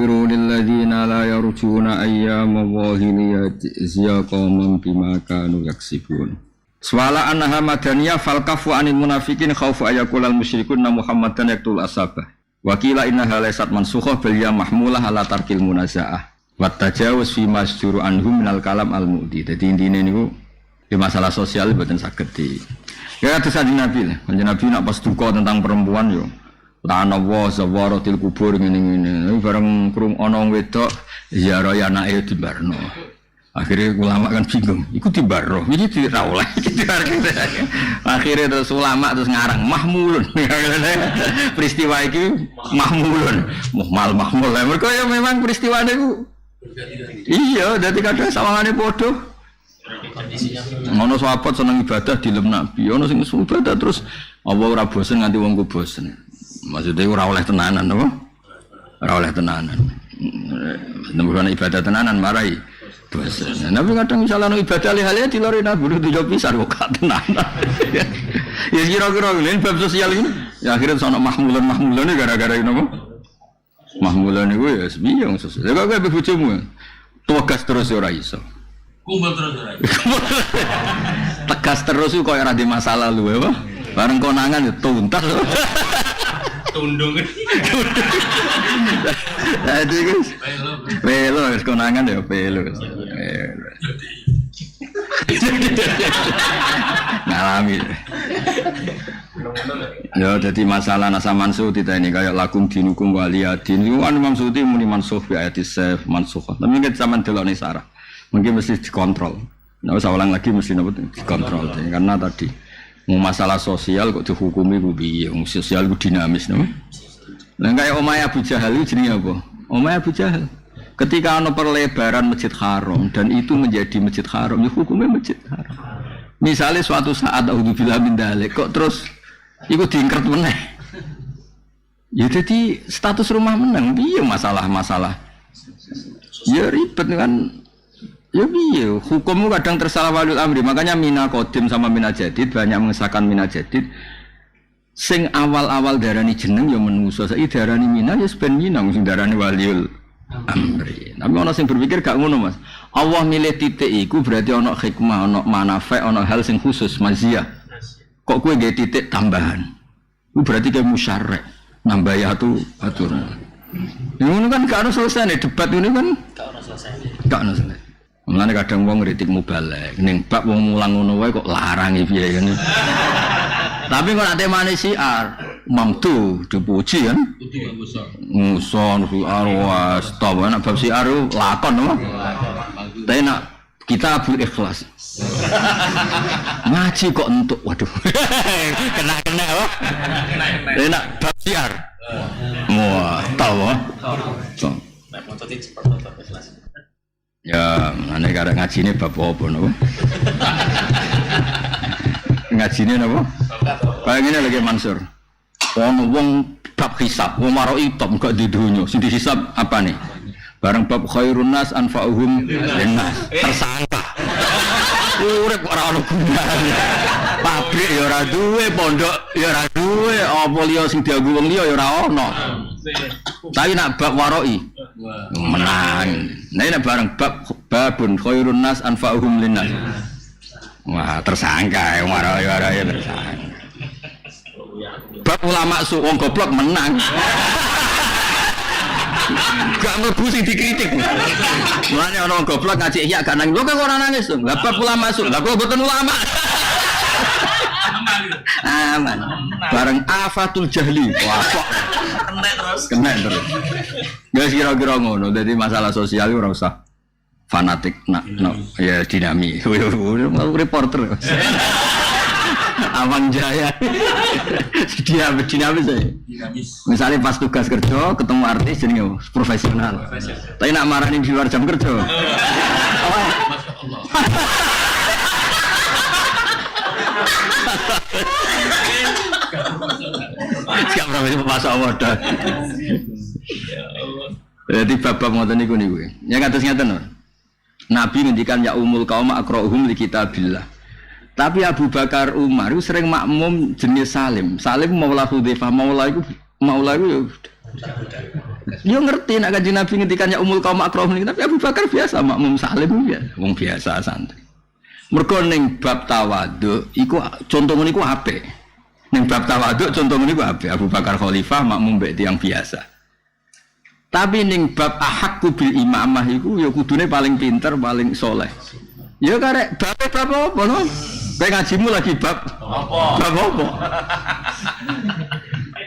yaghfirulil ladzina la yarjuna ayyamallahi liyajziya qauman bima kanu yaksibun. Swala annaha madaniyah fal kafu anil munafiqin khaufu ayakulal musyrikun Muhammadan yaktul asabah. Wa qila innaha laysat mansukhah bal ya mahmulah ala tarkil munazaah. Wa tajawuz fi masjuru anhum minal kalam al mu'di. Dadi intine niku di masalah sosial mboten saged di. Ya terus Nabi lah. Nabi nak pas duka tentang perempuan yo. Ta'ana wa zawaratil kubur ngene-ngene. Bareng krung ana wedok ziarah anake dibarno. Akhirnya ulama kan bingung, ikut dibarro, ini tidak oleh. Akhirnya terus ulama terus ngarang mahmulun. Peristiwa itu mahmulun, mahmul. Mereka ya memang peristiwa itu. Iya, jadi kadang sawangannya bodoh. Ono sahabat seneng ibadah di lem Nabi, ono sing ibadah terus Allah ora bosen nganti wong ku bosen. Maksudnya ora oleh tenanan, apa? Ora oleh tenanan. Nembe ibadah tenanan marai. Bosan. Nabi kadang misalnya ibadah lih-lih di lori Nabi itu jawab pisar kok gak tenan. Ya kira-kira ini bab sosial ini. Ya akhirnya sono mahmulan ini gara-gara ini apa? Mahmulan itu ya sebiyang sosial. Ya kok kayak bojomu. Tegas terus ora iso. Kumpul terus ora iso. Tegas terus kok ora di masa lalu ya, Pak. Bareng konangan ya tuntas. Tundung. Jadi guys, pelo konangan ya pelo. Ngalami. Ya jadi masalah nasa mansuh kita ini kayak lakum dinukum waliyadin. Itu kan Imam Suyuti muni mansuh bi ayatis saf mansuh. Tapi kita zaman delok ning sarah. Mungkin mesti dikontrol. Nah, usah ulang lagi mesti dikontrol karena tadi masalah sosial kok dihukumi ku piye? Sosial ku dinamis, no? Lah kaya omahe Abu Jahal iki jenenge apa? Omahe Abu Jahal. Ketika ana perlebaran Masjid Haram dan itu menjadi Masjid Haram, ya hukumnya Masjid Haram. Misalnya suatu saat auzubillah min dzalik kok terus iku diingkret meneh. Ya jadi status rumah menang, piye masalah-masalah. Ya ribet kan. Ya iya, hukummu kadang tersalah walul amri. Makanya mina kodim sama mina jadid banyak mengesahkan mina jadid. Sing awal-awal darani jeneng ya menuso. Saiki darani mina ya ben mina sing darani waliul amri. Tapi ana sing berpikir gak ngono, Mas. Allah milih titik iku berarti ana hikmah, ana manfaat, ana hal sing khusus maziyah. Kok kowe nggae titik tambahan? Itu berarti kayak musyarrek, nambah ya aturan. Ngono kan gak ono selesai nih debat ini kan. Gak ono selesai. Mulane kadang wong ngritik mubalek, ning bab wong mulang ngono wae kok larangi piye ngene. Tapi kok ate mane siar, mamtu dipuji kan? Muson fi arwas, tawa nek bab siar lakon apa? Tapi nek kita bul ikhlas. Ngaji kok entuk, waduh. Kena apa? Nek bab siar. Wah, tawa. Nek foto ikhlas. Ya, ane karek ngajine bab apa napa? Ngajine napa? Kayak ngene lagi Mansur. Wong bab hisab, wong maro itom gak di donya. Sing dihisab apa nih? Bareng bab khairun nas anfa'uhum linnas. Tersangka. Urip ora ono gunane. Pabrik ya ora duwe, pondok ya ora duwe, apa liya sing dianggo wong liya ya ora ono. Tapi nak bab waroi menang. Nah ini bareng babun khairun nas anfa'uhum linnas. Wah tersangka waroi tersangka. Bab ulama su wong goblok menang. Gak mlebu sing dikritik. Mulane ana wong goblok ngaji iya gak nangis. Lho kok ora nangis? Lah bab ulama su. Lah kok mboten ulama. Aman. Bareng afatul jahli. Wah kok kena terus. Gak kira-kira ngono. Jadi masalah sosial ora usah fanatik ya dinami. Mau reporter. Amang Jaya. Dia dinamis saya. Misalnya pas tugas kerja ketemu artis jadi profesional. Tapi nak marahin di luar jam kerja. Siap profesional masa wadah. Jadi bab-bab ngoten niku niku. Ya kados ngaten. Nabi ngendikan ya umul qaum aqra'uhum li kitabillah. Tapi Abu Bakar Umar itu sering makmum jenis Salim. Salim Maula Hudzaifah, Maula itu Yo ngerti nak Kanjeng Nabi ngendikannya umul kaum akram tapi Abu Bakar biasa makmum salim ya, wong biasa santri. Mergo ning bab tawadhu iku contoh niku apik. Ning bab tawadhu contoh niku apik. Abu Bakar khalifah makmum mbek tiyang biasa. Tapi ning bab ahakku bil imamah iku ya kudune paling pinter, paling soleh. Ya karek bab apa no? Kowe ngajimu lagi bab apa? Bab apa?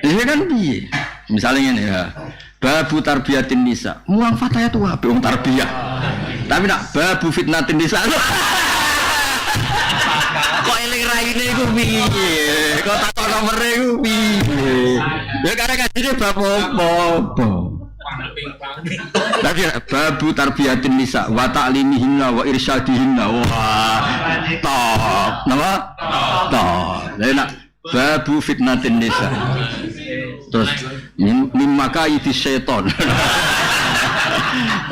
Ini kan piye? Misalnya ngene ya. Babu tarbiyatin nisa. Muang fataya tuh apik wong tarbiyah. Tapi nak babu fitnatin nisa. Kok eling raine iku piye? Kok takon nomere iku piye? Ya karek ngajine bab apa? Tapi babu tarbiyatin nisa wa ta'limihinna wa irsyadihinna. Wah. Top. Napa? Top. Lah nak babu fitnatin nisa. Terus mimaka itu seton.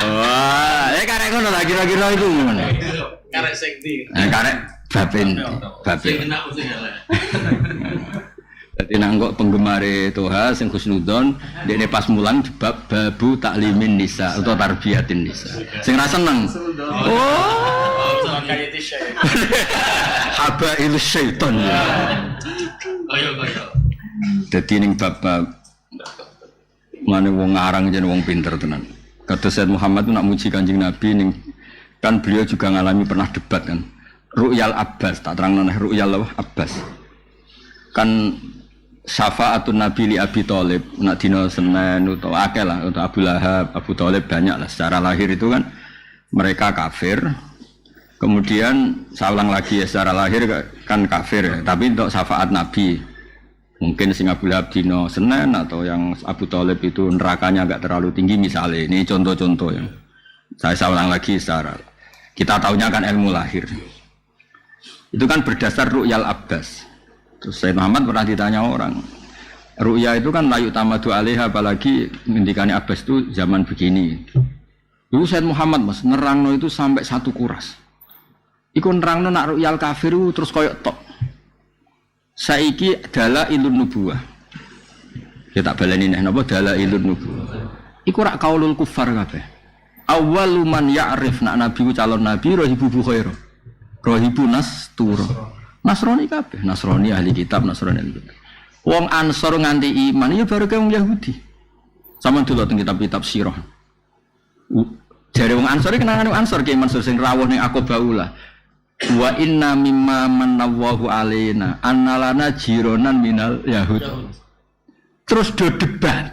Wah, karek ngono lah kira-kira itu ngono. Karek sing ndi? Karek baben. Dadi nang penggemare Toha sing Husnudon, dekne pas mulang bab babu taklimin nisa atau tarbiyatin nisa. Sing ra seneng. Oh, kayak itu habail syaiton. Ayo. Dadi ning bab mane wong ngarang jeneng wong pinter tenan. Kata Said Muhammad nak muji Kanjeng Nabi ning kan beliau juga ngalami pernah debat kan. Ru'yal Abbas, tak terangno nek Ru'yal Abbas. Kan syafaatun Nabi li Abi Thalib nak dina Senin utawa akeh lah untuk Abu Lahab, Abu Thalib banyak lah secara lahir itu kan mereka kafir. Kemudian saya ulang lagi ya secara lahir kan kafir ya, tapi untuk syafaat Nabi mungkin sing Abu Lahab dino Senin atau yang Abu Thalib itu nerakanya agak terlalu tinggi misalnya. Ini contoh-contoh ya. Saya ulang lagi secara kita tahunya kan ilmu lahir. Itu kan berdasar Ru'yal Abbas. Terus Sayyid Muhammad pernah ditanya orang, Ru'ya itu kan layu tamadu alaiha apalagi ngendikane Abbas itu zaman begini. Dulu Sayyid Muhammad mas nerangno itu sampai satu kuras. Iku nerangno nak Ru'yal kafir terus koyok tok. Saiki adalah ilun nubuwah. Kita baleni nek napa adalah ilun nubuwah. Iku rak kaulul kufar kabeh. Awwalu man ya'rif nak nabi ku calon nabi rohibu bukhaira. Rohibu nasturo. Nasrani kabeh, Nasrani ahli kitab, Nasrani ahli kitab. Wong Ansor nganti iman ya baru kaya wong Yahudi. Sama dulu teng kitab-kitab sirah. Jare wong Ansor kenangan wong Ansor ki Mansur sing rawuh ning Aqabaulah. Wa inna mimma manallahu alaina annalana jironan minal yahud. Terus do debat.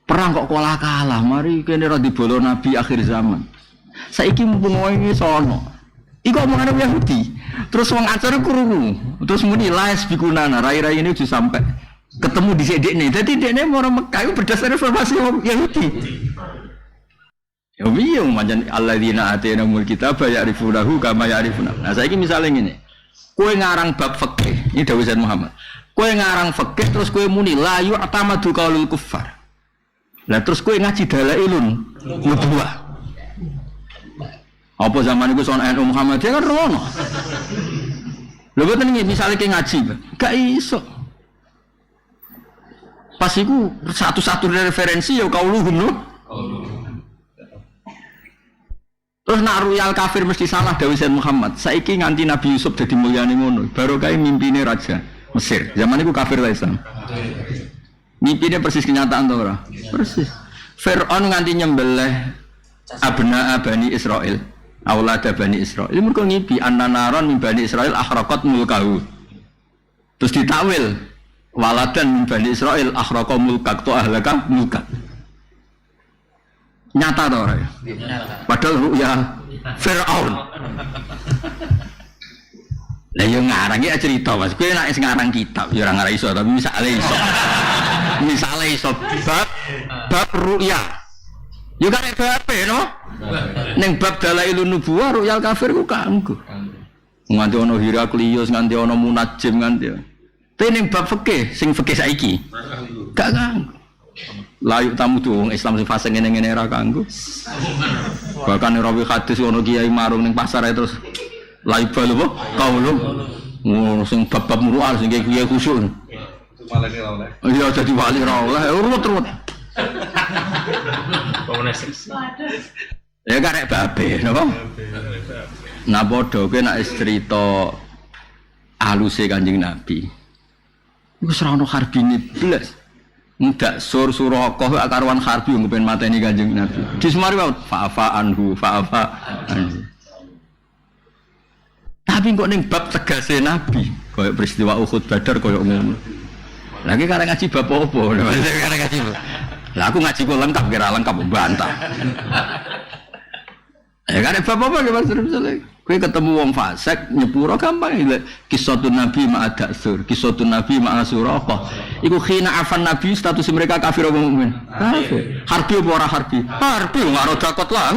Perang kok kalah, mari kene ra dibolo nabi akhir zaman. Saiki mumpung wong sono. Iku omongane Yahudi. Terus wong Ansor krungu. Terus muni laes bikunana, rai-rai ini juga sampai ketemu di dekne. Dadi dekne mau Mekah itu berdasar informasi Yahudi. Ya piye manjan alladzina atainahumul kitaba ya'rifunahu kama ya'rifuna. Nah saiki misale ngene. Kowe ngarang bab fikih, ini dawuh Sayyid Muhammad. Kowe ngarang fikih terus kowe muni la yu'tamadu qaulul kuffar. Lah terus kowe ngaji dalailun nubuwah. Apa zaman itu soal NU Muhammadiyah kan rono. Lho boten iki misale ki ngaji, gak iso. Pas iku satu-satunya referensi ya kauluhum no. Terus nak Ru'yal kafir mesti salah dawuh Sayyid Muhammad. Saiki nganti Nabi Yusuf dadi mulyane ngono. Baru kae mimpine raja Mesir. Zaman iku kafir wae Islam. Mimpine persis kenyataan to ora? Persis. Firaun nganti nyembelih abna Bani Israil. Aulada Bani Israil. Ini mereka ngipi annanaron min Bani Israil akhraqat mulkahu. Terus ditakwil waladan min Bani Israil akhraqa mulkak to ahlaka mulkak. Nyata toh ya? Padahal ru'ya Fir'aun. Lah yo ngarang iki cerita Mas. Kowe nek ngarang kitab yo ora ngarang iso tapi misale iso. Misale iso bab ru'ya. Yo karek bab no. Ning bab dalailun nubuwah Ru'yal kafir ku kanggo. Nganti ana Heraklius, nganti ana Munajjim nganti. Tapi ning bab fikih sing fikih saiki gak kanggo. Layu tamu tuh Islam sing fase ngene-ngene ra kanggo. Bahkan rawi hadis ono kiai marung ning pasar terus layu bal apa? Kaulum. Ngono sing bab-bab muru'al sing kiai khusyuk. Iya dadi wali ra oleh urut-urut. Komunis. Ya karek babe, napa? Nah padha kowe nek cerita aluse Kanjeng Nabi. Iku ora ono harbine blas. Ndak sur-suraka karuan harbi ngopen mateni Kanjeng Nabi. Dismari wae fa'afa anhu. Tapi kok ning bab tegase Nabi, koyo peristiwa Uhud Badar koyo ngono. Lagi karek ngaji bab apa? Karek ngaji. Lah aku ngaji kok lengkap kira lengkap bantah. Ya karek bab apa ki maksud misale? Kowe ketemu wong fasik nyepuro gampang iki. Kisatun Nabi ma'ad sur, kisatun Nabi ma'asura apa? Iku khina afan Nabi status mereka kafir apa mukmin? Kafir. Harbi apa ora harbi? Harbi ngaro dakot lah.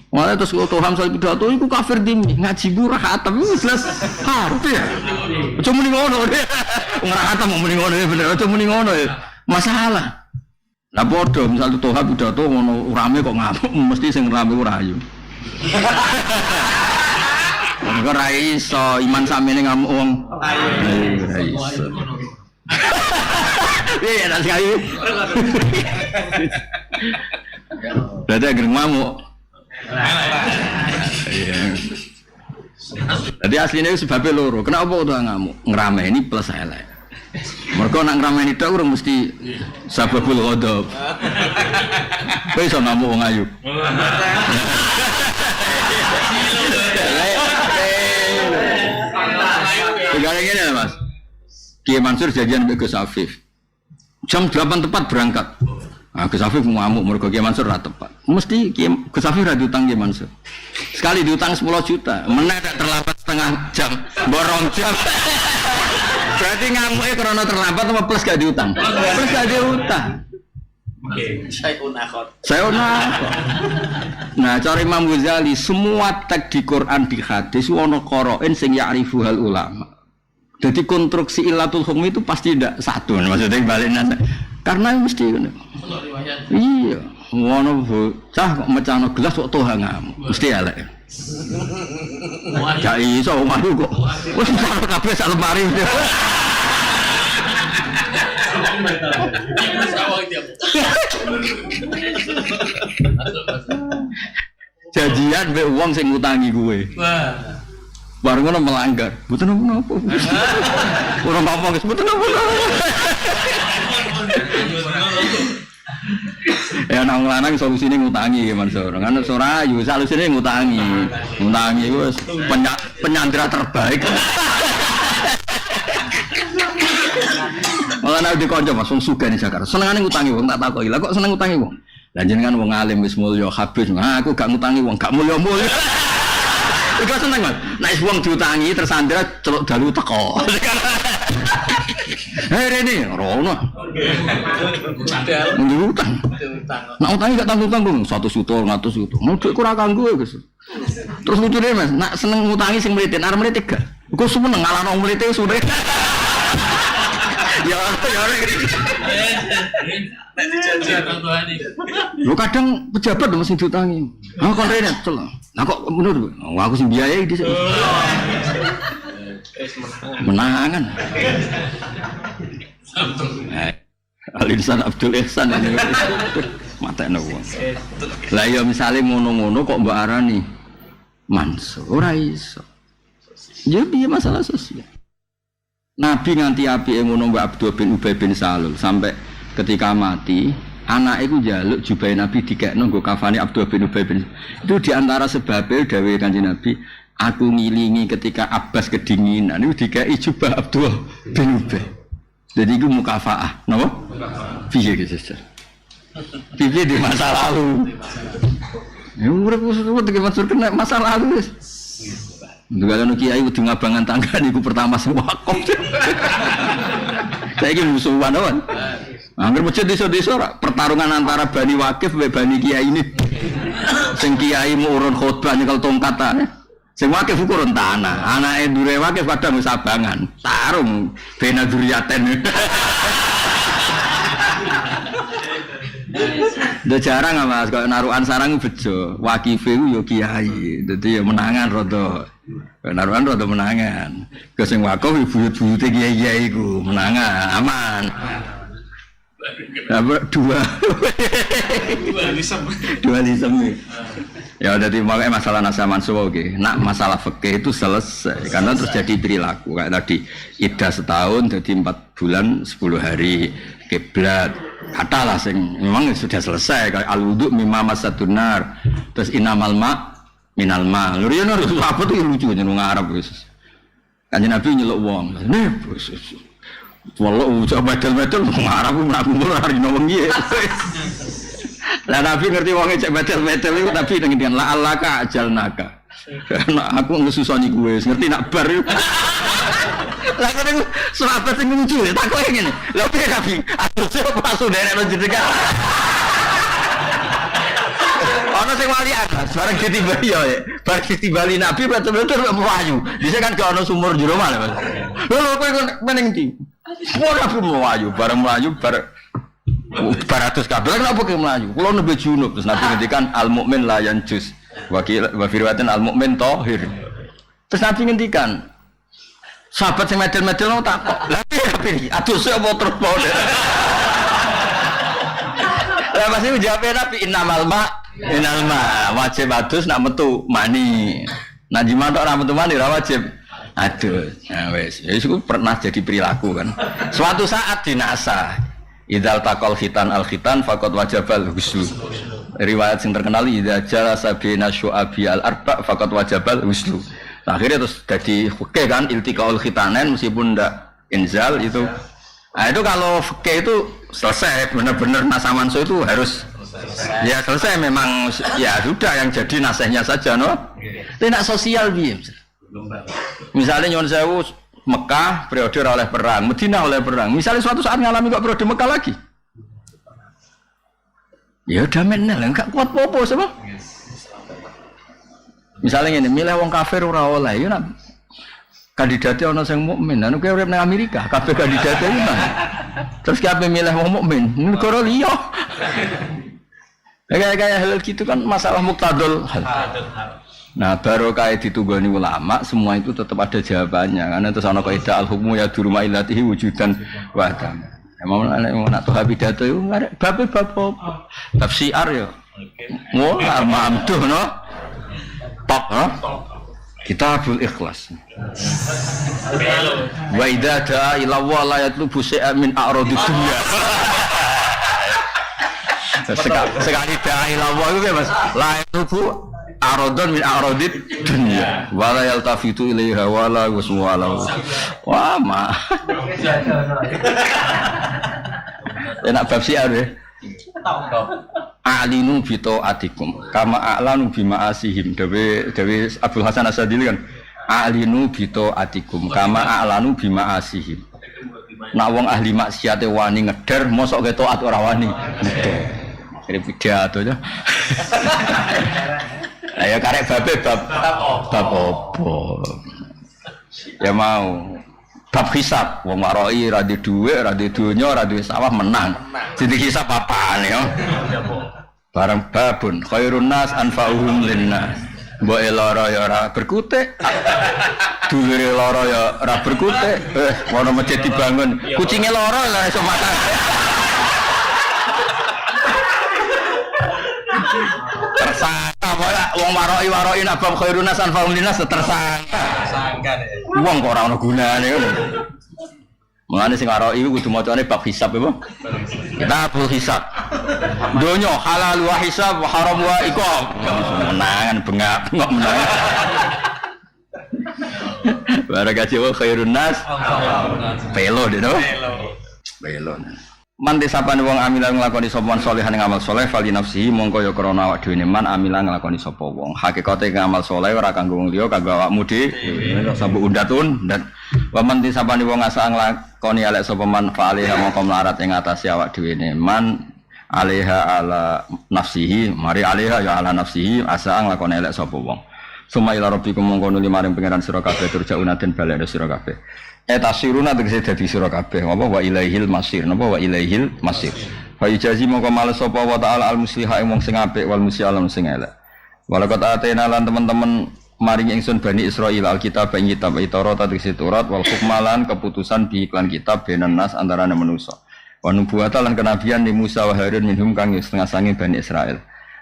Wah terus kok Tuhan soal pidato iku kafir dimi ngaji burah atam jelas harbi ya. Aja muni ngono. Ora atam muni ngono bener aja muni ngono ya. Masalah. Lah padha misal Tuhan pidato ngono rame kok ngamuk mesti sing rame ora ayu. Engko ra iso iman samene ngamuk wong. Ra iso. Iya nek sekali. Berarti agar ngamuk. Jadi aslinya itu sebabnya loro. Kenapa kok ngamuk? Ngerameni plus elek. Mereka nak ngerameni tok urung mesti sababul ghadab. Kowe iso ngamuk wong ayu. Sekarang gini ya Mas, Kiai Mansur janjian dengan Gus Afif jam 8 tepat berangkat. Nah, Gus Afif ngamuk mergo Kiai Mansur ra tepat. Mesti Gus Afif ra diutang Kiai Mansur. Sekali diutang 10 juta, menek terlambat setengah jam, borong jam. Berarti ngamuknya karena terlambat apa plus gak diutang? Plus gak diutang. Saya unakot. Nah, cara Imam Ghazali semua teks di Quran di hadis ono qoro'in sing ya'rifu hal ulama. Jadi konstruksi ilatul hukm itu pasti tidak satu, maksudnya baliknya. Karena mesti iya, ono bocah kok mecano gelas kok toha ngamuk, mesti elek. Gak iso omahku kok. Wis mecano kabeh sak lemari. Janjian mbek wong sing ngutangi kowe. Wah. Bareng ngono melanggar. Mboten napa-napa. Ora apa-apa, guys. Mboten napa-napa. Ya nang lanang solusine ngutangi ya Mansur. Kan ora ayu, solusine ngutangi. Ngutangi iku wis penyandra terbaik. Malah nek dikonco Mas wong sugih ning Jakarta. Senengane ngutangi wong tak takoki. Lah kok seneng ngutangi wong? Lah jenengan wong alim wis mulya habis. Aku gak ngutangi wong, gak mulya-mulya. Iku seneng Mas. Nek wong diutangi tersandra celuk dalu teko. Rene rono. Ngutang. Nek utangi gak tanggung-tanggung 100 juta, 200 juta. Mau duit ora kanggo Gus. Terus lucune Mas, nek seneng ngutangi sing mritin, arep mritin gak? Iku seneng ngalahno mritin suwe. Ya. Lu kadang pejabat mesti diutangi. Ah kon rene celok. Lah kok menurut aku sing biayai dhisik. Menangan. Al-Insan Abdul Ihsan ini matane wong. Lah ya misale ngono-ngono kok mbok arani Mansur ora iso. Ya piye masalah sosial. Nabi nganti apike ngono Mbak Abdul bin Ubay bin Salul sampai ketika mati anak itu njaluk jubah Nabi dikekno nggo kafane Abdul bin Ubay bin. Itu diantara sebabnya dawuh Kanjeng Nabi, aku ngilingi ketika Abbas kedinginan itu dikei jubah Abdul bin Ubay. Jadi itu mukafaah, napa? Piye gitu saja. Piye di masa lalu. Ya urip Mansur kena masa lalu wis. Ndugane kiai kudu ngabangan tangga niku pertama sing wakaf. Saiki musuhan wae. Angger masjid desa-desa pertarungan antara Bani Wakif mbek Bani Kiai ini. Sing kiai mau urun khotbah nyekel tongkatane. Sing Wakif urun tanah. Anake ndure Wakif kadang wis abangan. Tarung bena duriyaten. Udah jarang Mas, kalau naruhan sarang bejo. Wakife ku yo kiai. Dadi ya menangan rada. Naruhan rada menangan. Ke sing wakaf buyut-buyute kiai-kiai iku menangan, aman. Nah, dua dualisme. Ya jadi makanya masalah nasab mansuh oke. Nak masalah fikih itu selesai karena terus jadi perilaku kayak tadi iddah setahun jadi 4 bulan 10 hari kiblat katalah sing memang sudah selesai kayak al-wudu mimma masatunar terus inamal ma minal ma lho ya apa tuh lucu jeneng Arab wis Kanjeng Nabi nyeluk wong nih walau coba betul-betul Arab mlaku hari wengi lah Nabi ngerti wong cek betul-betul itu tapi dengan la alaka ajalnaka nah, aku ngesusoni gue ngerti nak bar lah kadang sahabat sing lucu ya tak kowe ngene lha piye Nabi aku pas sudah nek jenengan ana sing walian bareng ditibali ya bareng ditibali Nabi betul-betul melayu dhisik kan gak ana sumur jero malah lho kowe meneng ndi ora aku melayu bareng melayu bareng 200 kabel kenapa ke melayu kula nembe junub terus Nabi ngendikan al mukmin la yanjus wa firwatan al mukmin tahir terus Nabi ngendikan sahabat sing medel-medel no tak kok lha piye aduh apa terus pole lah masih jawab Nabi innamal ma wajib adus nak metu mani najima tok ora metu mani ora wajib aduh nah wis iku pernah jadi perilaku kan suatu saat dinasa idzal taqal khitan al khitan faqad wajabal huslu riwayat sing terkenal idza jalasa bina syu'abi al arba faqad wajabal huslu nah, akhirnya terus jadi fikih kan iltiqaul khitanen meskipun ndak inzal itu nah itu kalau fikih itu selesai benar-benar nasamanso itu harus ya selesai memang ya sudah yang jadi nasihnya saja no tidak sosial biar misalnya nyon sewu Mekah periode oleh perang, Madinah oleh perang. Misalnya suatu saat ngalami kok periode Mekah lagi, ya udah menel, enggak kuat popo siapa? Misalnya ini, milih wong kafir ora oleh, ya nak kandidatnya orang yang mukmin. Anu kayak urip nang Amerika, kafir kandidatnya itu nang. Terus kayak milih wong mukmin, negara liya. Kayak hal gitu kan masalah muktadul hal. Nah baru kayak ditunggoni ulama semua itu tetap ada jawabannya karena itu sana kaidah al-hukmu ya duruma ilatihi wujudan wadam emang nak tuh habidato itu nggak ada bab syiar ya mau mamduh no top no kitabul ikhlas wa idza da'a ila Allah la yatlubu syai'an min a'radid dunya sekali da'a ila Allah itu Mas la yatlubu arodon min arodit dunia wala yaltafitu ilaiha wala waswala wah mah enak bab siar deh a'linu bi taatikum kama a'lanu bi ma'asihim dewe Abdul Hasan Asadili kan a'linu bi taatikum kama a'lanu bi ma'asihim nak wong ahli maksiate wani ngeder mosok ke taat ora wani ngeder ini pidato aja ayo karek bab opo ya mau bab hisab wong maroi ra di dhuwit ra di donya ra di sawah menang jadi hisab apaan ya barang babun khairun nas anfa'uhum linnas mbok lara ya ora berkutik dulure lara ya ora berkutik ono masjid dibangun kucinge lara lah iso makan tersangka wong waroi nak bab khairun nas anfa'uhum linnas tersangka deh wong kok ora ono gunane ngono mengane sing waroi kudu macane bab hisab ya kitabul hisab donya halal wa hisab wa haram wa iqab menangan bengak menang barang aja wong khairun nas pelo deh no pelo mantis sapane wong amilan nglakoni sapa salehane ngamal saleh fali nafsihi mongko ya krana awak dhewe man amilan nglakoni sapa wong hakikate ngamal saleh ora kanggo wong liya kanggo awakmu dhewe sampe undatun dan wa mantis sapane wong asa nglakoni alek sapa man fali mongko mlarat ing atase awak dhewe man alaiha ala nafsihi mari alaiha ya ala nafsihi asa nglakoni alek sapa wong sumaila rabbikum mongko nuli maring pangeran sira kabeh turjauna den balekne sira kabeh tasiruna tegese dadi sira kabeh apa wa ilaihil masir napa wa ilaihil masir fa ijazi mongko males sapa wa taala al musliha wong sing apik wal musyalam sing elek walakat atena lan teman-teman maring ingsun Bani Israil alkitab ing kitab Taurat tegese Taurat wal hukmalan keputusan di iklan kitab benan nas antarané manusa Wa nubuwata lan kenabian di Musa wa Harun minhum kang setengah sange Bani Israil.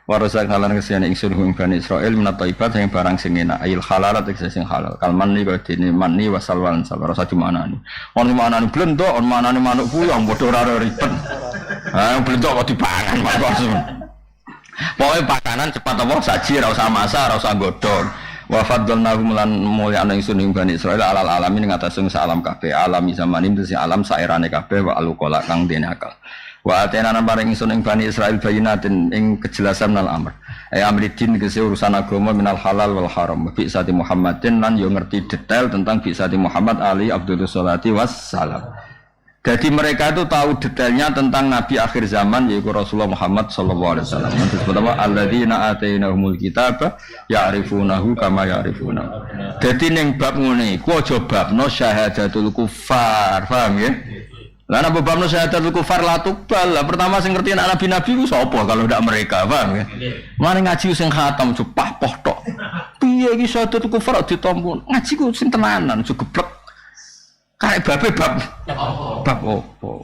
Wa razaq lan kesane ingsun hum Bani Israil minat thayyibat sing barang sing enak ayil halalat sing halal. Kalman ni kok dene mani wa salwan sabar rasa dimanani. Ono manani blendok, ono manani manuk puyang padha ora ribet. Ha blendok kok dipangan maksud. Pokoke pakanan cepat apa saji ora usah masak, ora usah godhong. Wa faddalnahum lan mulyana ingsun ing Bani Israil alal alamin ing atas alam kabeh alam zamanim dadi alam saerane kabeh wa aluqala kang dene akal. Wa atena paring ingsun ing Bani Israil bayinatin ing kejelasan nal amr. Amridin kese urusan agama minal halal wal haram. Bi sati Muhammadin lan yo ngerti detail tentang bi sati Muhammad ali Abdul Sholati wassalam. Jadi mereka itu tahu detailnya tentang Nabi akhir zaman yaitu Rasulullah Muhammad sallallahu alaihi wasallam. Yang pertama alladzina atainahumul kitaba ya'rifunahu kama ya'rifuna. Dadi ning bab ngene iku aja babno syahadatul kufar, paham ya? Lah nek babno syahadatul kufar la tuqbal. Lah pertama sing ngerti anak nabi-nabi ku sapa kalau ndak mereka, paham ya? Mane ngaji sing khatam cepah poh tok. Piye iki syahadatul kufar ditampa? Ngaji ku sing tenanan, aja geblek. Karek bab opo?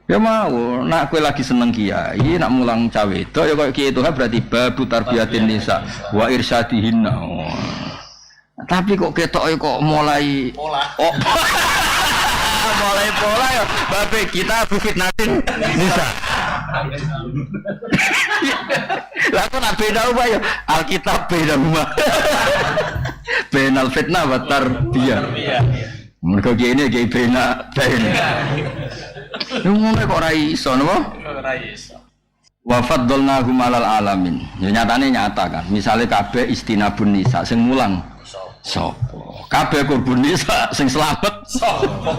Ya mau, nak kowe lagi seneng kiai, nak mulang cawe itu ya koyo kiai itu berarti babu tarbiyatin nisa wa irsyadihinna. Tapi kok ketok kok mulai pola. Oh. Mulai pola ya, babe kita fitnatin nisa. Lah kok nak beda apa ya? Alkitab beda rumah. Benal fitnah wa tarbiyah. Mereka gini kayak bena. Ngomongnya kok rai iso, napa? Rai iso. Wa faddalnahum 'alal alamin. Ya nyata kan. Misale kabeh istinabun nisa sing mulang sapa? Kabeh kurbun nisa sing selamat sapa?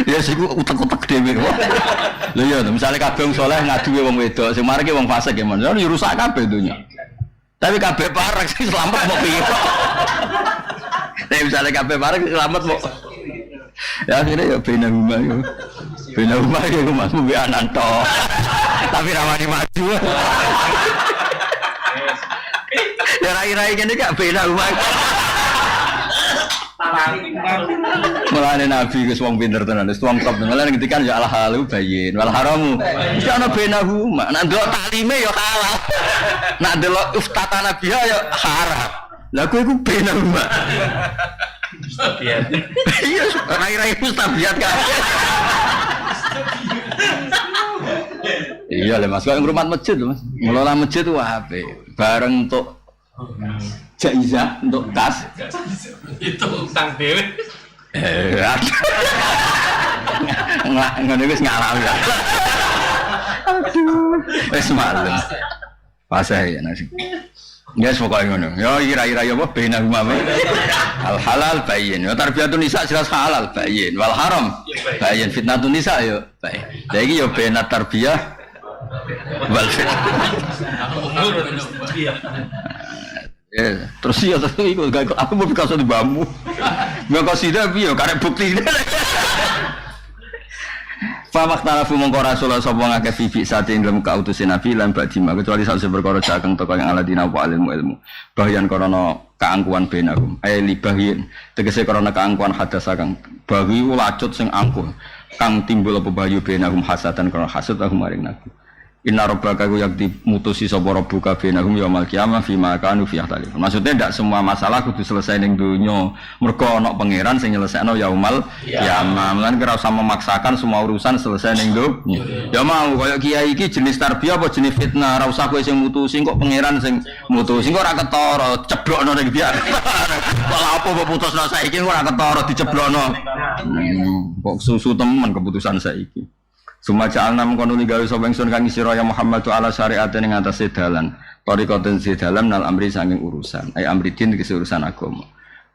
Ya sing utek-utek dhewe. Lha ya misale kabeh wong saleh ngaduwe wong wedok, sing mareke wong fasik ya men. Ya rusak kabeh dunya. Tapi kabeh parek sing selamat mau piye? Misalnya kabeh parek selamat mau. Ya akhirnya ya bina rumah yo. Bina rumah yo Mas Mubi Ananto. Tapi rawani maju. Ya rai-rai ngene gak bina rumah. Mulane Nabi wis wong pinter tenan, wis wong top tenan ngendikan ya al halu bayin wal haramu. Iki ana bina rumah. Nek ndelok taklime ya halal. Nek ndelok ustata Nabi ya haram. Lah kowe iku bina rumah. Mustabiat. Iya, rai-rai mustabiat kan. Iya lah Mas, kok ngrumat masjid lho Mas. Ngelola masjid ku apik. Bareng untuk jaizah, untuk kas. Itu utang dhewe. Ngono wis ngalah ya. Aduh, wis malem. Pasai ya nasi. Yes pokoknya ngono. Ya ira-ira ya apa bena rumah. Al halal bayin. Ya tarbiyatun nisa jelas halal bayin. Wal haram bayin. Fitnatun nisa ya bayin. Lah iki ya bena tarbiyah wal fitnah. Ya, terus ya terus iku aku mau pikir di bambu. Enggak kasida piye karek bukti. Fa maktalafu mongko rasul sapa ngake fifi sate dalam kautusin nabi lan badima kecuali sak perkara cakeng teko yang aladina wa ilmu bahyan karena keangkuhan benahum libahin tegese karena keangkuhan hadasa kang bahi lacut sing angkuh kang timbul apa bahyu benahum hasatan karena hasad aku maring nabi inna rabbaka yakti mutusi sapa rabbuka benahum yaumil qiyamah fima kanu fi ahtalif. Maksudnya ndak semua masalah kudu selesai ning donya. Mergo ana pangeran sing nyelesaikno yaumil qiyamah. Lan kira usah memaksakan semua urusan selesai ning donya. Ya mau kaya kiai iki jenis tarbiyah apa jenis fitnah. Ora usah kowe sing mutusi kok pangeran sing mutusi kok ora ketara ceblokno ning biar. Kok apa mbok putusno saiki kok ora ketara diceblokno. Kok susu temen keputusan saiki. Sumaja alnam kono ligawe sapa ingsun kang sira ya Muhammad ala syariate ning atase dalan. Tariqaten si dalan nal amri saking urusan. Ai amri din iki urusan agama.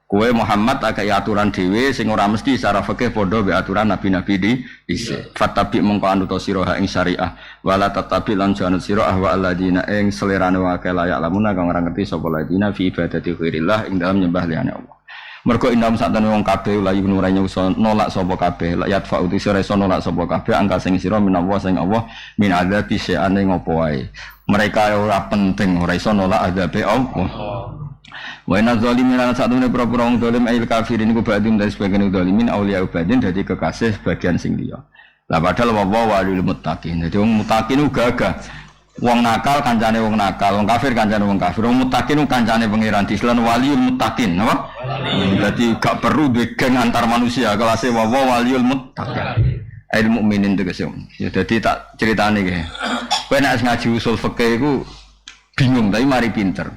Kowe Muhammad agak aturan dhewe sing ora mesti secara fikih padha be aturan nabi-nabi dhisik. Fatabi mengko anut sira ing syariah wala tatabi lan janut sira wa alladina ing selerane wa kala ya lamuna kang ora ngerti sapa ladina fi ibadati ghairillah ing dalam nyembah liyane Allah. Mergo indam sakten wong kabeh la yunu ranya iso nolak sapa kabeh la yatfa uti sira iso nolak sapa kabeh angka sing sira menawa sing Allah min adzabi sya'ane ngopo wae mereka ora penting ora iso nolak adzabe Allah wa inna zalimin lan sakdene pira-pira wong zalim ail kafirin iku badhe dari sebagian zalimin auliya ubadin dadi kekasih bagian sing liya Lah padahal waliyul muttaqin. Jadi wong muttaqin ku gagah. Wong nakal kancane wong nakal, wong kafir kancane wong kafir. Wong muttaqin ku kancane pangeran Islam waliyul muttaqin, napa? Jadi gak perlu duwe geng antar manusia, kelas waliyul muttaqin. Ilmu mukminin tegese. Ya dadi tak critane iki. Kowe nek ngaji usul fikih iku bingung tapi mari pinter.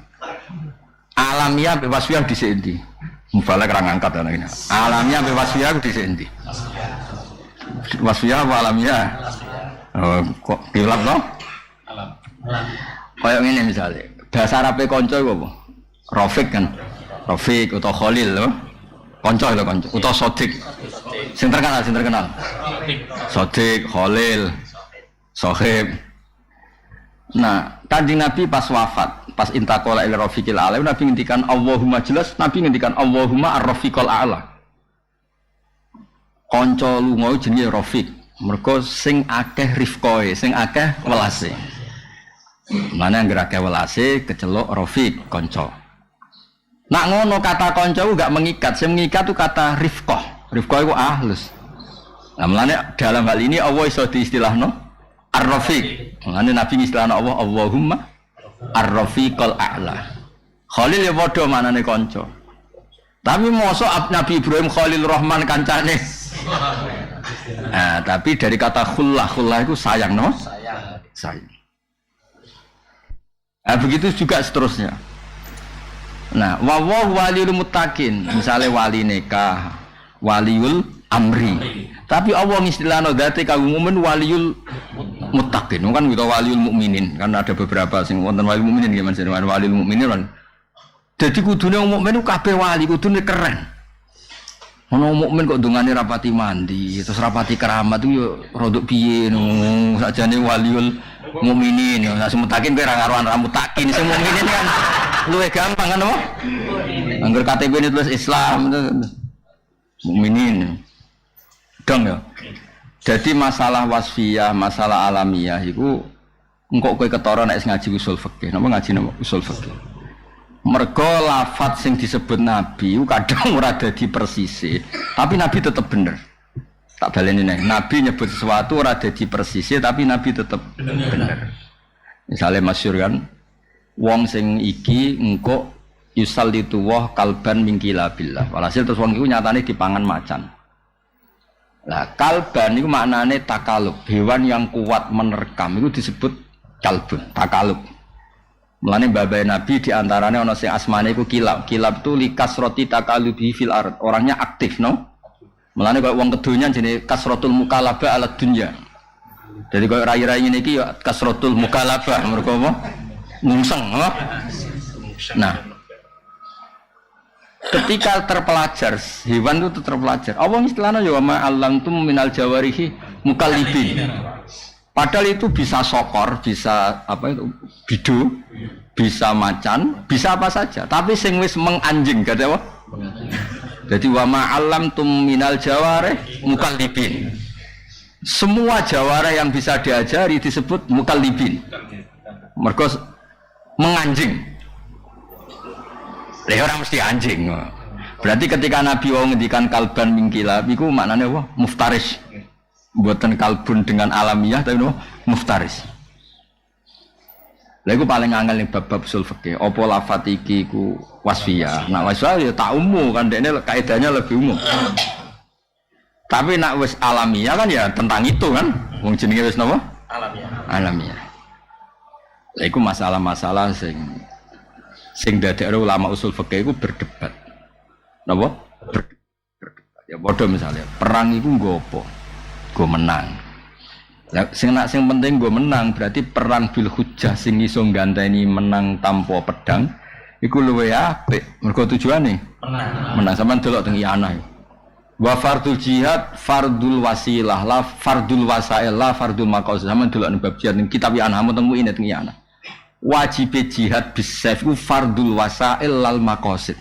Alamiah bebas wasfiyah dhisik endi? Mubalak ra ngangkat ana iki. Alamiah bebas wasfiyah dhisik endi? Wasfiyah apa alamiah? Oh, kok dilap no? Alam. Kayak ngene misale. Bahasa Arabe kanca iku apa? Rafiq kan. Rafiq utawa Khalil lho. Kanca lho kanca utawa Sodik. Sing terkenal. Sodik, Khalil, Sohib. Nah, Kanjeng Nabi pas wafat, pas intaqala ila rafiqil a'la, Nabi ngendikan Allahumma jelas, Nabi ngendikan Allahumma ar-rafiqul a'la. Kanca lunga jenenge rafiq. Mergo sing akeh rifqoe, sing akeh welase. Mane anggere akeh welase kecelok rafiq kanca. Nak ngono kata kanca ku gak mengikat, sing mengikat itu kata rifqah. Rifqah iku ahlus. Nah, mulane dalam hal ini Allah iso diistilahno ar-rafiq. Mulane Nabi istilahno Allah Allahumma ar-rafiqul a'la. Khalil ya padha manane kanca. Tapi mosok Nabi Ibrahim Khalil Rahman kancane. Nah, tapi dari kata khullah itu sayang, no? Sayang. Nah, begitu juga seterusnya. Nah, waliyul muttaqin, misalnya wali nikah, waliul amri. Tapi Allah ngistilahno dzate kanggo mukmin waliyul muttaqin. Kan kita waliul mukminin, kan ada beberapa sing wonten waliul mukminin nggih Mas, waliul mukminin kan. Dadi kudune wong mukmin ku kabeh wali, kudune keren. Ono mukmin kok dongane rapati mandi, terus rapati keramat itu yo rodok piye no, sakjane waliul mukminin yo. Sak mutakin kowe ra karuan ra mutakin sing mukminin kan luwih gampang kan apa? Angger KTP ini tulis Islam mukminin. Dong ya. Jadi masalah wasfiyah, masalah alamiah iku engko kowe ketara nek ngaji usul fikih. Napa ngaji usul fikih? Mergo lafadz sing disebut Nabi kadang ora dadi persise, tapi Nabi tetap bener. Tak baleni nek Nabi nyebut sesuatu ora dadi persise, tapi Nabi tetap bener. Misalnya masyhur kan, wong sing iki engko yusallitu wa kalban min kilabillah. Walhasil terus wong iku nyatane dipangan macan. Lah kalban iku maknane takalub, hewan yang kuat menerkam itu disebut kalbun, takalub. Mulane babai Nabi diantaranya ono sing asmane iku kilab. Kilab itu likas roti takalubi fil ard. Orangnya aktif, no. Mulane kaya wong kedonya jenenge kasratul mukalabah ala dunya. Jadi kaya rai-rai ngene iki ya kasratul mukalabah mergo apa? Ngungseng, no? Nah. Ketika terpelajar, hewan itu terpelajar. Allah istilahnya ya ma allamtum minal jawarihi mukallibin. Padahal itu bisa sokor, bisa apa itu bidu, bisa macan, bisa apa saja. Tapi sing wis menganjing, kata apa? Jadi wa ma'allamtum minal jawarih mukallibin. Semua jawarih yang bisa diajari disebut mukallibin. Mergo menganjing. Lah orang mesti anjing. Berarti ketika Nabi wong ngendikan kalban mingkilab iku maknane apa? Muftaris. Buatan kalbun dengan alamiah tapi no, muftaris. Lha iku paling angel ning bab-bab usul fikih. Apa lafat iki ku wasfiyah. Nak wasfiyah ya tak umum kan dekne kaidahnya lebih umum. Tapi nak wis alamiah kan ya tentang itu kan. Wong jenenge wis napa? Alamiah. Lha iku masalah-masalah sing dadekne ulama usul fikih iku berdebat. Napa? Berdebat. Ya padha misalnya perang iku nggo apa? Gue menang. Sing penting gue menang berarti perang bil hujjah sing iso ngganteni menang tanpa pedang iku luwih apik. Mergo tujuane menang sampean delok teng iyana. Wa fardul jihad fardul wasilah la fardul wasail la fardul maqasid. Sampean delok ning bab jihad ning kitab iyana temu ini teng iyana. Wajib jihad bisayf iku fardul wasail lal maqasid.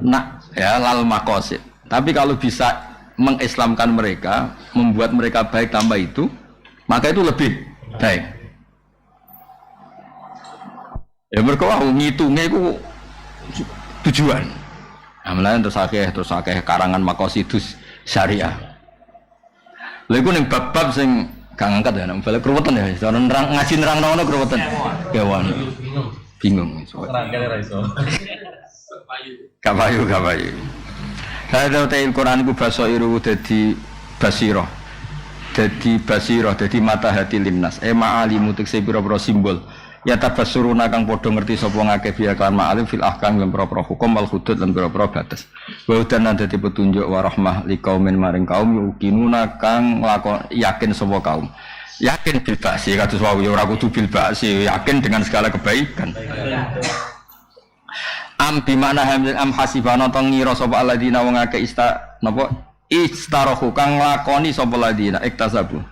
Nah, ya lal maqasid. Tapi kalau bisa mengislamkan mereka, membuat mereka baik tanpa itu, maka itu lebih baik. Ya mereka ngitungnya itu tujuan. Amalan terus akeh karangan maqasidus syariah. Lha iku ning bab-bab sing gak ngangkat ya, nek balik keruwetan ya. Cara ngaji nerang-nerangno keruwetan. Kewan. Bingung. Rangkane ra iso. Gak payu. Hadza ta'il Quran iku basairu dadi basirah. Dadi mata hati linnas. Ma'alimu tekse pira-pira simbol. Ya tabassuruna kang padha ngerti sapa ngakeh biya kan ma'alim fil ahkam lan pira-pira hukum wal hudud lan pira-pira batas. Wa udan dadi petunjuk wa rahmah liqaumin maring kaum yuqinuna kang yakin sapa kaum. Yakin bil ba'si kados wau ya ora kudu bil ba'si, yakin dengan segala kebaikan. Am bi makna hamil am hasibana to ngira sapa alladzina wong akeh istarahu kang nglakoni sapa alladzina iktasabu.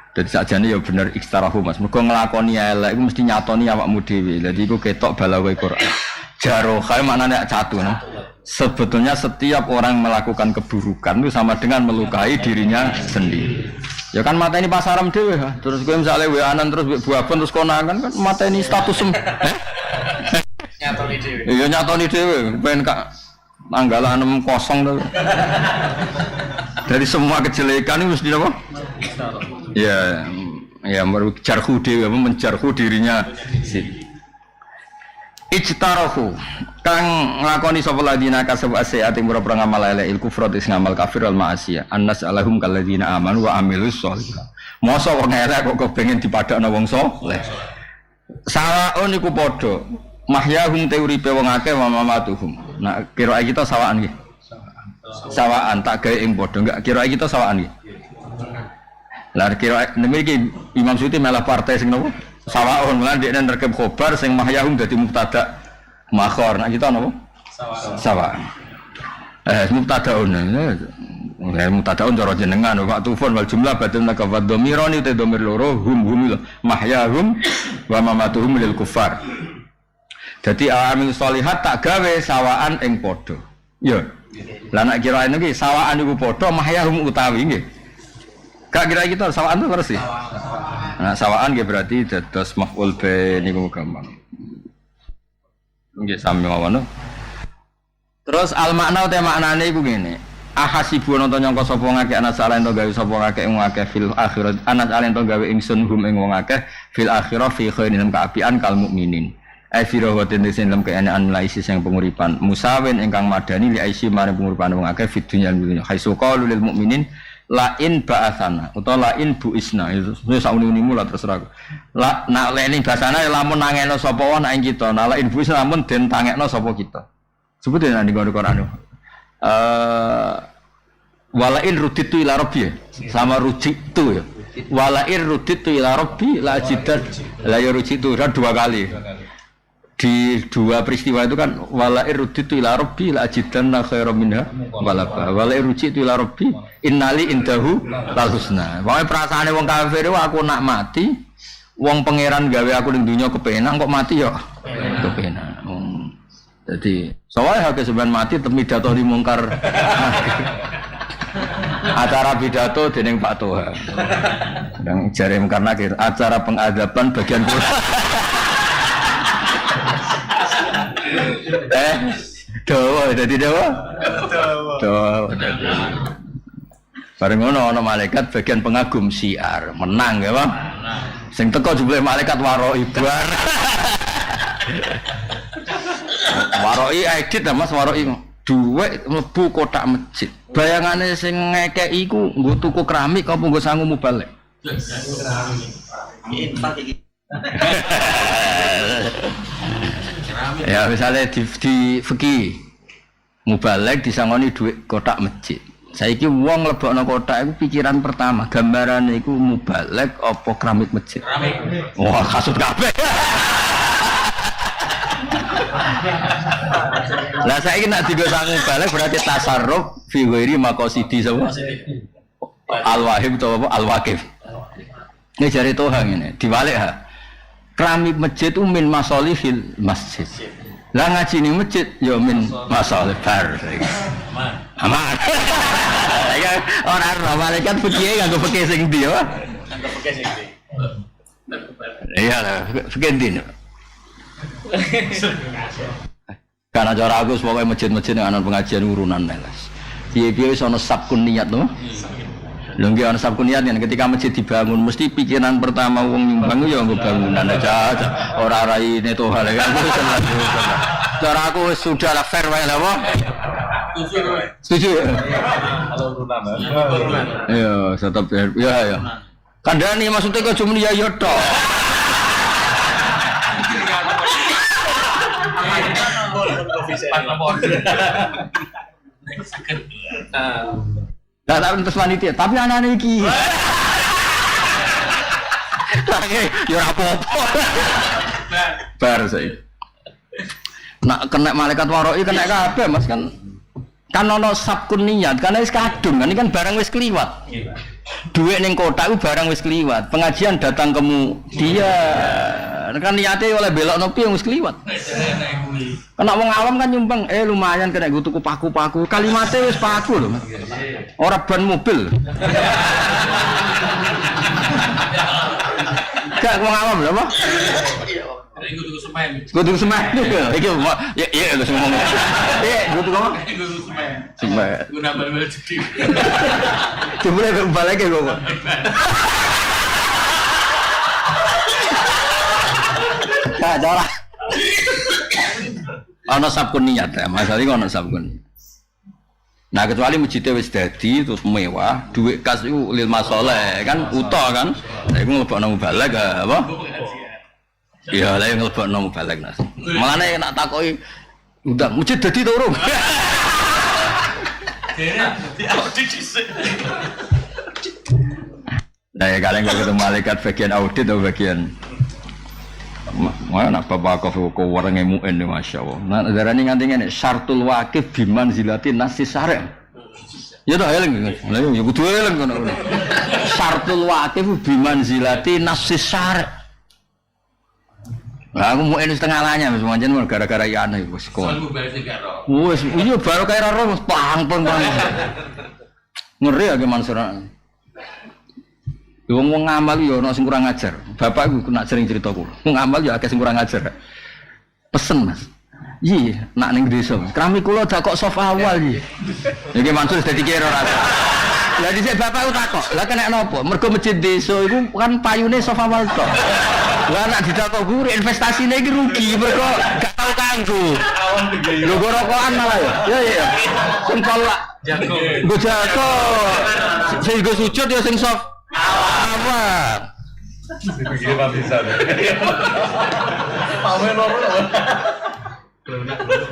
Dadi sakjane ya bener ikstarahu Mas. Mergo nglakoni elek iku mesti nyatoni awakmu dhewe. Dadi iku ketok balawe Quran. Jaroha maknane catu no. Sebetulnya setiap orang melakukan keburukan itu sama dengan melukai dirinya sendiri. Ya kan mateni pasaram dhewe ha. Terus kowe misale weanan terus buaban terus konangan kan mateni status Nyatoni dhewe. Iya nyatoni dhewe, ben kak tanggalan 6 kosong to. Dari semua kejelekan itu mesti apa? Ya menjarhu dhewe, menjarhu dirinya. Ijtarahu kang nglakoni sapa ladina kasab asiat ing pira-pira ngamal elek kufra sing ngamal kafir wal ma'asiyah. Annas alahum kalladina amanu wa amilus sholihat. Mosok wong elek kok kepengin dipadakno wong saleh. Sawaun iku padha. Mahyahum te uripe wong akeh wa mamatuhum. Nah, kira kita sawaan nggih. Sawaan tak gawe ing padha, enggak kira kita sawaan nggih. Lah kira niki Imam Suyuti malah partai sing nopo? Sawaun lan dekne nerkep khobar sing mahyahum dadi mubtada makhor. Nah kita nopo? Sawaan. Mubtadaun. Mubtadaun cara jenengan wa tufun wal jumlah badal nakafad dhamirani te dhamir loro hum mahyahum wa mamatuhum lil kuffar. Jadi amin sholihat tak gawe sawaan ing padha. Ya. Lah nek kira iki sawaan iku padha mahyahum utawi nggih. Gak kira kita sawaan itu terus sih. Nah, sawaan nggih berarti dados maf'ul bi niku gampang. Nggih sami mawon. Terus al makna te maknane iku ngene. Ahasibu nonton nyangka sapa ngake ana salen to gawe sapa ngake wong akeh fil akhirat ana salen to gawe ingsun hum ing wong akeh fil akhirah fi khairin kaapian kal mukminin. Afirowatin dalam keadaan laisi yang penguripan musawin ingkang madani li aisi maring penguripan wong akeh fid dunya dunya haitsu qalu lil mukminin lain ba'atsana utawa lain buisna itu sauni-unimu lah terserah la nak leni basana lamun nangeno sapa wae nak ing kita nak lain buisna lamun den tangekno sapa kita sebutne nang Quran walain ruditu ila rabbi sama rujitu ya walain ruditu ila rabbi la jidat la rujitu dua kali. Di dua peristiwa itu kan walair ruditu ila rabbi la ajidanna khairan minha walaba walair rujitu ila rabbi innali indahu lal husna. Pokoke perasaane wong kafir aku nak mati wong pangeran gawe aku ning donya kepenak kok mati yo kepenak. Dadi soalé hak sebenarnya mati temi pidato di mungkar. Acara pidato dening Pak Toha. Yang jare karena acara pengadaban bagian dawa dadi dawa bareng ngono ana malaikat bagian pengagum siar menang ya Bang sing teko jebule malaikat waroi bar waroi edit ta Mas waroi dhuwit mlebu kotak masjid bayangane sing ngekeki iku nggo tuku keramik apa nggo sangu mubalek ya misalnya di fikih mubalek disangoni duit kotak masjid. Saiki wong lebokno kotak iku pikiran pertama gambarane iku mubalek apa keramik masjid. Wah kasut kabeh. Lah saiki nek digo sangu mubalek berarti tasarruf fi ghairi maqasidi sapa? Al-Wahib atau apa? Al-Waqif. Ini jari Tuhan ini diwalik ha. Keramik masjid itu min masolihil masjid. Lah ngaji ning masjid ya min masolih bar. Aman. Orang malaikat fikih nganggo fikih sing ndi ya? Nganggo fikih sing ndi. Iya lah, fikih ndi. Karena cara aku pokoke masjid-masjid yang ana pengajian urunan melas. Piye-piye wis ana sabkun niat to. Lho nggih ana sabku niat kan ketika masjid dibangun mesti pikiran pertama wong nyumbang ya nggo bangunan aja. Ora raine to hal ya. Cara aku sudah lah fair wae lah, setuju. Kalau turunan. Iya, tetap ya. Kandhani maksudnya kok cuma ya tok. Lah tak terus panitia, tapi anane iki. Lagi ya ora apa-apa. Bar saiki. Nak kena malaikat waro'i kena kabeh Mas kan. Kan ono sabkun niat, karena wis kadung, kan ini kan barang wis kliwat. Duit ning kotak itu barang wis kliwat. Pengajian datang kemudian kan niate oleh belokno piye wis kliwat. Kena wong awam kan nyumbang, lumayan kena gue tuku paku-paku. Kalimatnya wis paku lho, Mas. Ora ban mobil. Gak wong awam lho, apa? Gue semen. Gue tuku semen. Iki ya lho ngomong. Gue tuku apa? Semen. Gue nambah jadi. Coba balik lagi kok. Nah, cara. Ana sabkun niat ya, masalah iki ana sabkun. Nah, kecuali masjidnya wis dadi terus mewah, duit kas iku lil masoleh kan utuh kan. Lah iku mlebokno balik apa? Iya, lah mlebokno balik nas. Malane nak takoki udah masjid dadi to urung? Nah, ya kalian kalau ketemu malaikat bagian audit atau bagian mana bapak kau orang emuin nih masya Allah. Nah, darah ini nganti ngene syartul wakif biman zilati nasi sarem. Ya dah eling, ya kudu eling kono. Syartul wakif biman zilati nasi sarem. Lah aku mau ini setengah lanya, mas manjen mau gara-gara iana itu sekolah. Wes, iya baru kayak raro, pang. Ngeri ya gimana surah. Wong ngamal yo ono sing kurang ajar. Bapak iku nak sering ceritaku. Wong ngamal yo akeh sing kurang ajar. Pesen, Mas. Iya, nak ning desa. Krami kula dak kok soft awal iki. Iki mansur dadi kira ora. Lah dhisik bapakku takok, "Lah kena napa? Mergo masjid desa iku kan payune soft awal tok." Lah nak ditakok guru investasinya iki rugi mergo gak tau kanggo. Lho go rokokan malah ya. Ya. Sing kolak. Jago. Go jago. Sing go sujud ya sing soft awal. Begini Pak bisa. Pawe loro.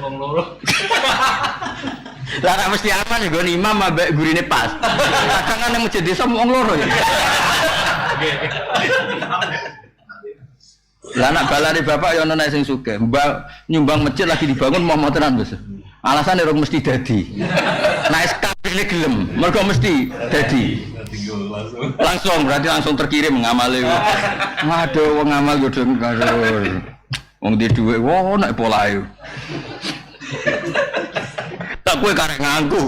Ngomong loro. Lah nek mesti aman ya nggon imam ambek gurine pas. Kadang kan masjid desa wong loro ya. Lah anak balane bapak ya ana nek sing sugih. Nyumbang masjid lagi dibangun mau tenan wis. Alasane ora mesti dadi. Nek kabeh gelem, mergo mesti dadi. Langsung berarti langsung terkirim ngamale. Waduh wong ngamal yo deng karo. Wong di dhuwit wo nek polae. Tak kowe karek nganggo.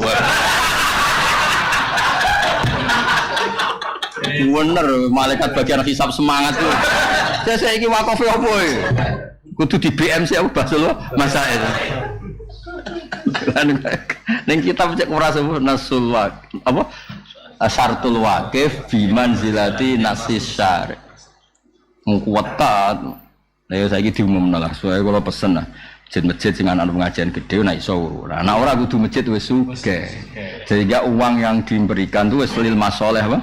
Bener malaikat bagian hisab semangat tuh. Saya iki wakaf opo e? Kudu di BMC aku bahas lho masae. Ning kitab cek ora sebut nasul apa? Syartul waqif bi manzilati nasis syar. Ngkuwetat. Lah ya saiki diumumno lah. Soale kula pesen lah. Masjid sing ana pengajian gede nek iso. Lah nek ora kudu masjid wis sugih. Sehingga uang yang diberikan tuh wis lil masoleh apa?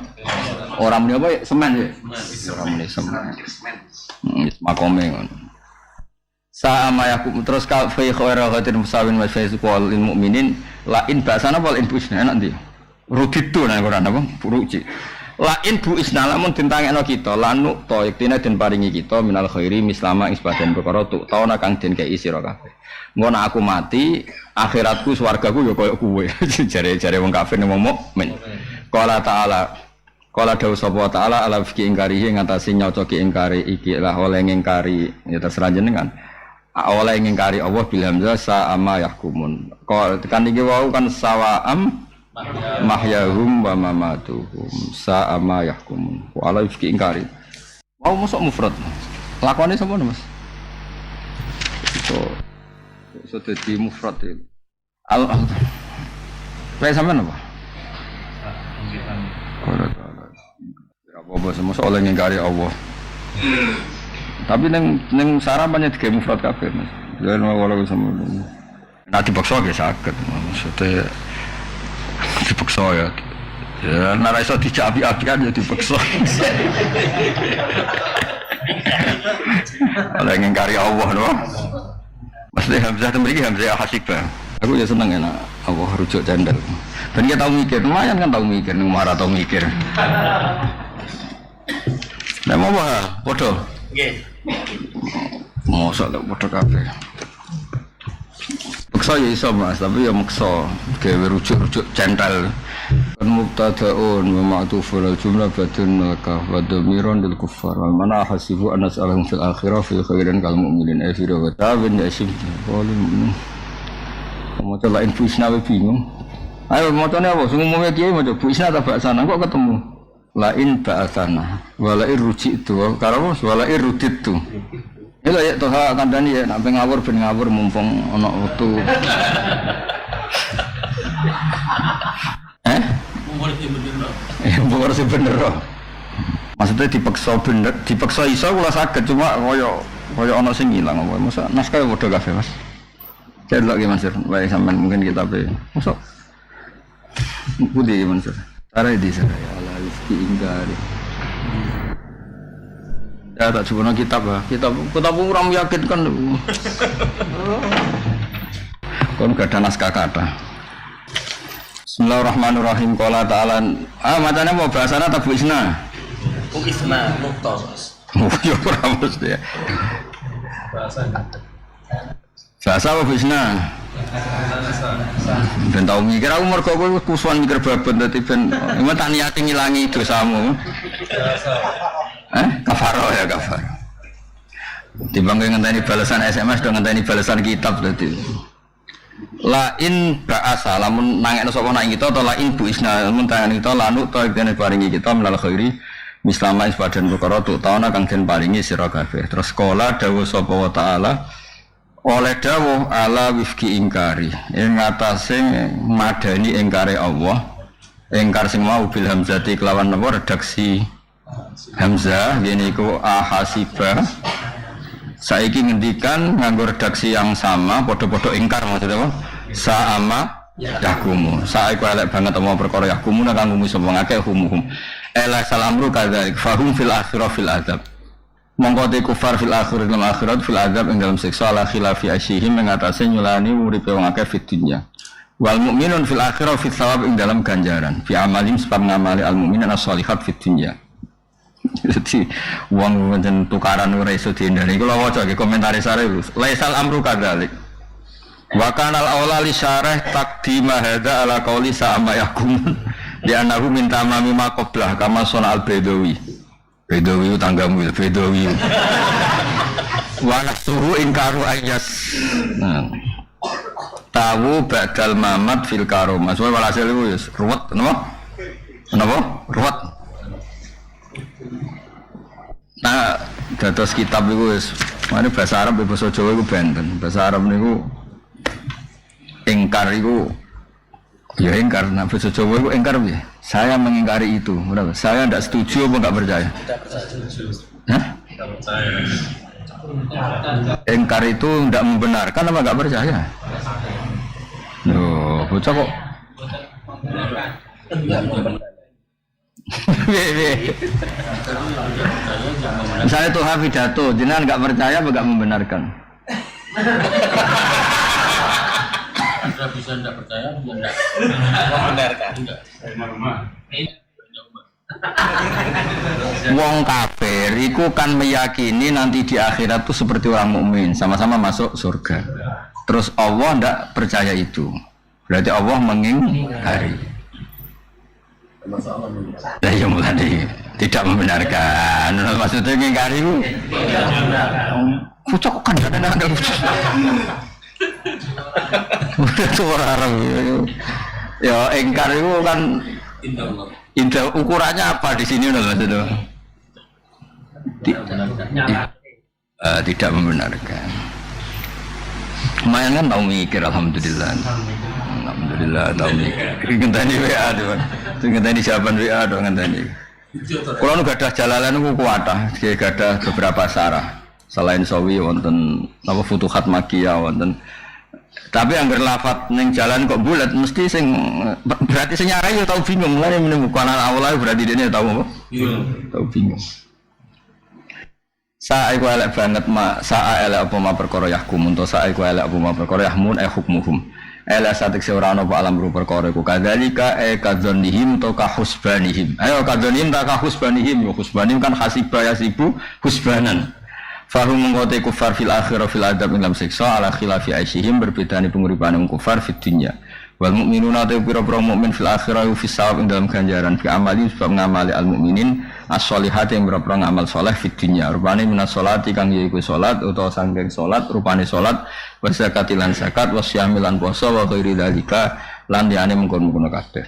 Ora muni apa semen ya? Ora muni semen. Makome ngono. Sama yakum terus ka fa khairatin musawin wa faiqul lil mukminin la in basana wal in busna enak ndi. Ruditu nang Quran apa? Ruji. La in bu isna lamun dintangekno kita lanu to yektine den paringi kita minal khairi mislama ing sebagian perkara tu tauna kang den kei sira kabeh. Ngono aku mati akhiratku swargaku ya koyo kowe. Jare-jare wong kafir ning wong mukmin. Qala ta'ala Qala dawu sapa ta'ala ala fiki ingkari ngatasi nyocoki ingkari iki lah oleh ngingkari ya terserah jenengan. Oleh ngingkari Allah bil hamzah sa'ama yahkumun. Kok tekan iki wau kan sawa'am mahyahum wa mamatuhum sa'ama yahkumun. Wa ala fiki ingkari. Wau mosok mufrad. Lakone sapa Mas? So dadi mufrad iki. Al. Kayak sampean apa? Mungkin. Apa semua soal ngingkari Allah. Tapi neng sarapannya tiga mufrad kafir mas. Jangan walau sama. Nanti dipaksa ya sakit. Maksudnya dipaksa ya. Ya nara iso dijak api-apian ya dipaksa. Kalau ngingkari Allah no. Maksudnya Hamzah itu memiliki Hamzah Hasibah. Aku ya seneng enak Allah rujuk jandal. Dan dia tahu mikir, lumayan kan tahu mikir, marah tahu mikir. Nah mau apa? Bodoh. Masa tak bodoh kafe. Maksa ya iso mas, tapi ya maksa. Kayak rujuk jandal. Kan mubtada'un wa ma'tufun al-jumlah badun laka wa dhamiran lil kuffar wal mana hasibu an nas'alahum fil akhirah fi khairin kal mu'minin afiru wa ta'abin yasim qalim mau coba infusna we bingung ayo macane apa sing umume kiye mau coba isna ta baksana kok ketemu lain ba'atsana walain rujitu karo walain ruditu lha ya to kandhani ya nek ngawur ben ngawur mumpung ana wektu Bukan sih bener loh. Maksudnya dipaksa bener, dipaksa iso kula saged cuma koyo ana sing ilang apa. Masa naskah padha kabeh, Mas. Celok ki Mas. Wae sampean mungkin kita pe. Masa Budi Mas. Cara di sana ya ala rizki ingkari. Ya tak coba kitab lah. Kitab orang meyakinkan. Kon gak ada naskah kata. Bismillahirrahmanirrahim. Qala ta'ala macane mau bahasana ta Bu Isna? Bu Isna nukta. Yo ora mesti ya. Bahasa apa Bu Isna? Ben tau mikir aku mergo kowe kusuan mikir babat dadi ben tak niati ngilangi dosamu. Kafaro ya kafaro. Timbang ngenteni balasan SMS do ngenteni balasan kitab dadi. Lain ba'asa lamun nangekno sapa nang kita atau lain Bu Isna mun tangan kita lanu ta dene paringi kita menal khairi mislama isbadan perkara tu tauna kang den paringi sira kabeh terus kala dawuh sapa wa taala oleh dawuh ala wifki ingkari ing ngatasé madani ingkare Allah ingkar sing mau bil hamzati kelawan napa redaksi hamzah yen iku ahasiba. Saiki ngendikan nganggo redaksi yang sama, podo-podo ingkar maksudnya apa? Sama yakumu. Saiki elek banget omong perkara yakumu nang kanggo sapa ngake hum. Ela salamru kadzalik fahum fil akhirah fil azab. Mongko te kufar fil akhirah lan akhirat fil azab ing dalam siksa ala khilafi asyihim ing atase nyulani uripe wong akeh fit dunya. Wal mukminun fil akhirah fit thawab ing dalam ganjaran. Fi amalim sebab ngamali al mukminan as-shalihat fit dunya. Jadi uang macam tukaran ora iso dihindari. Kalau waca iki komentare sare laisal amru kadzalik. Wa kana al-aula li syarah taqdim hadza ala qauli sa'ama yakum. Di anahu minta mami maqablah kama sona al-Baidawi. Baidawi tanggamu Baidawi. Wa nasuhu ingkaru ayas. Tawu badal mamat fil karom. Maksudnya walhasil itu ruwet napa? Napa? Ruwet. Nah, dados kitab iku wis mane bahasa Arab bahasa Jawa iku benten. Bahasa Arab niku ingkar iku ya ingkar, nah bahasa Jawa iku ingkar piye? Saya mengingkari itu, berapa? Saya tidak setuju apa enggak percaya? Tidak setuju. Hah? Tidak percaya. Ingkar itu tidak membenarkan apa enggak percaya? Loh, bocah kok misalnya tuh pidato, jenengan nggak percaya apa nggak membenarkan? Anda bisa tidak percaya, bisa tidak Membenarkan. Wong kafir iku kan meyakini nanti di akhirat tuh seperti orang mukmin, sama-sama masuk surga. Terus Allah ndak percaya itu. Berarti Allah mengingkari. Nah, ya mulai tidak membenarkan. Maksudnya mengingkari itu. Kucok kan ada kucok. Suara Arab. Ya ingkar itu kan. Indah ukurannya apa di sini maksudnya? Tidak membenarkan. Lumayan kan tahu mikir, alhamdulillah. Alhamdulillah tahu mikir. Ngenteni WA tuh. Ngenteni jawaban WA doang ngenteni. Kalau nu gadah jalalan nu kuatah, gadah beberapa sarah. Selain sawi wonten apa Futuhat Makkiyah wonten. Tapi angger lafat ning jalan kok bulat mesti sing berarti sing nyarai yo tau bingung. Mulane menemukan awal berarti dene tau apa? Tau bingung. Sa'a iku elek banget sa'a elek apa perkara yahkum untuk sa'a iku elek apa perkara yahmun hukmuhum. Elek satek ora ana apa alam ru perkara iku kadzalika kadzannihim to ka husbanihim. Ayo kadzannihim ta ka husbanihim yo husbanim kan hasibah yasibu husbanan. Fahum mengkote kufar fil akhirah fil adab dalam siksa ala khilafi aisyihim berbedane penguripane kufar fid dunya. Wal mukminuna ta pira-pira mukmin fil akhirah fi sawab dalam ganjaran fi amali sebab ngamali al mukminin as-sholihat yang pira-pira ngamal saleh fid dunya. Rupane minas sholati kang yaiku salat utawa sangking salat rupane salat wa zakati lan zakat wa syamilan puasa wa ghairi dzalika lan liyane mengkon-mengkon kabeh.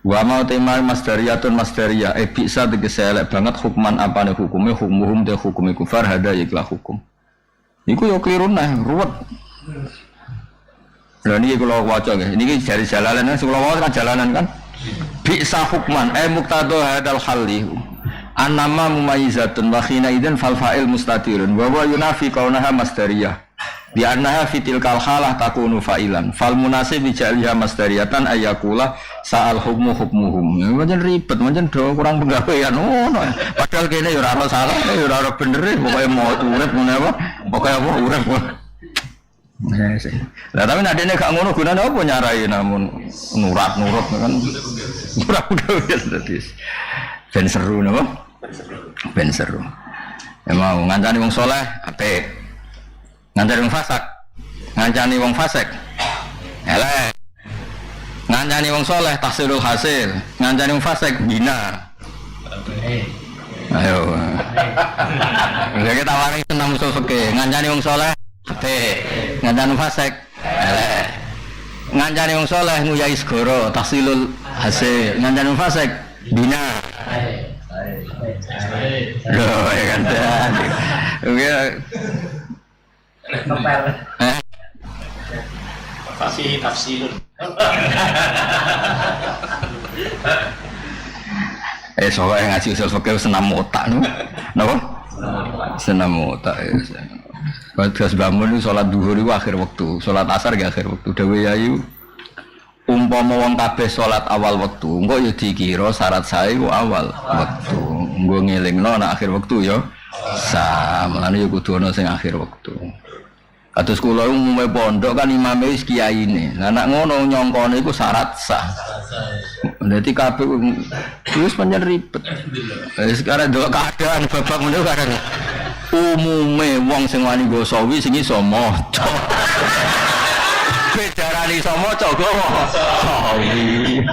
Wa mau tema masdariyatun masdariyah bisa tegese elek banget hukman apane hukume hukmuhum te hukume kufar hada iklah hukum. Iku yo kliru nah ruwet. Lha niki kula waca nggih. Niki dari jalalan sing kula waca kan jalanan kan. Bisa hukman muqtadu hadal halli. Annama mumayyizatun wa khina idzan fal fa'il mustatirun wa huwa yunafi kaunaha masdariyah. Bi annaha fitil kal halah takunu fa'ilan. Fal munasib bijaliha masdariyatan ayakula sa'al hukmu hukmuhum. Pancen ribet, pancen do kurang penggawean ngono. Padahal kene yo ora salah, yo ora bener, pokoke mau urip ngene apa? Pokoke apa urip. Lah tapi nek dene gak ngono gunane apa nyarai namun nurut kan. Udah dadi. Ben seru napa? Ben seru. Ya mau ngancani wong saleh apik. Ngancani wong fasik. Ngancani wong fasik. Elek. Ngancani wong saleh tahsilul hasil. Ngancani wong fasik bina. Ayo. Lha kita wani senam usul fikih. Ngancani wong saleh apik. Ngancani fasik. Elek. Ngancani wong saleh nguyai segara tahsilul hasil. Ngancani wong fasik bina. Loh, ya kan. Oke. Fasih tafsilun. Soalnya ngaji usul fikih senam otak no. Napa? Senam otak ya. Pas bangun salat zuhur iku akhir wektu, salat asar ge akhir wektu. Dawe yayu umpama wong kabeh salat awal wektu, engko ya dikira syarat sae ku awal wektu. Engko ngelingno nek akhir wektu ya samane ya kudu ana sing akhir wektu. Kados kula umume pondok kan imame wis kiyaine. Lah nek ngono nyongkone iku syarat sah. Dadi kabeh wis pancen ribet. Sekarang ndelok keadaan babak ngono kadang umume wong sing wani nggo sawi sing iso maca. Bedarani iso maca kok sawi.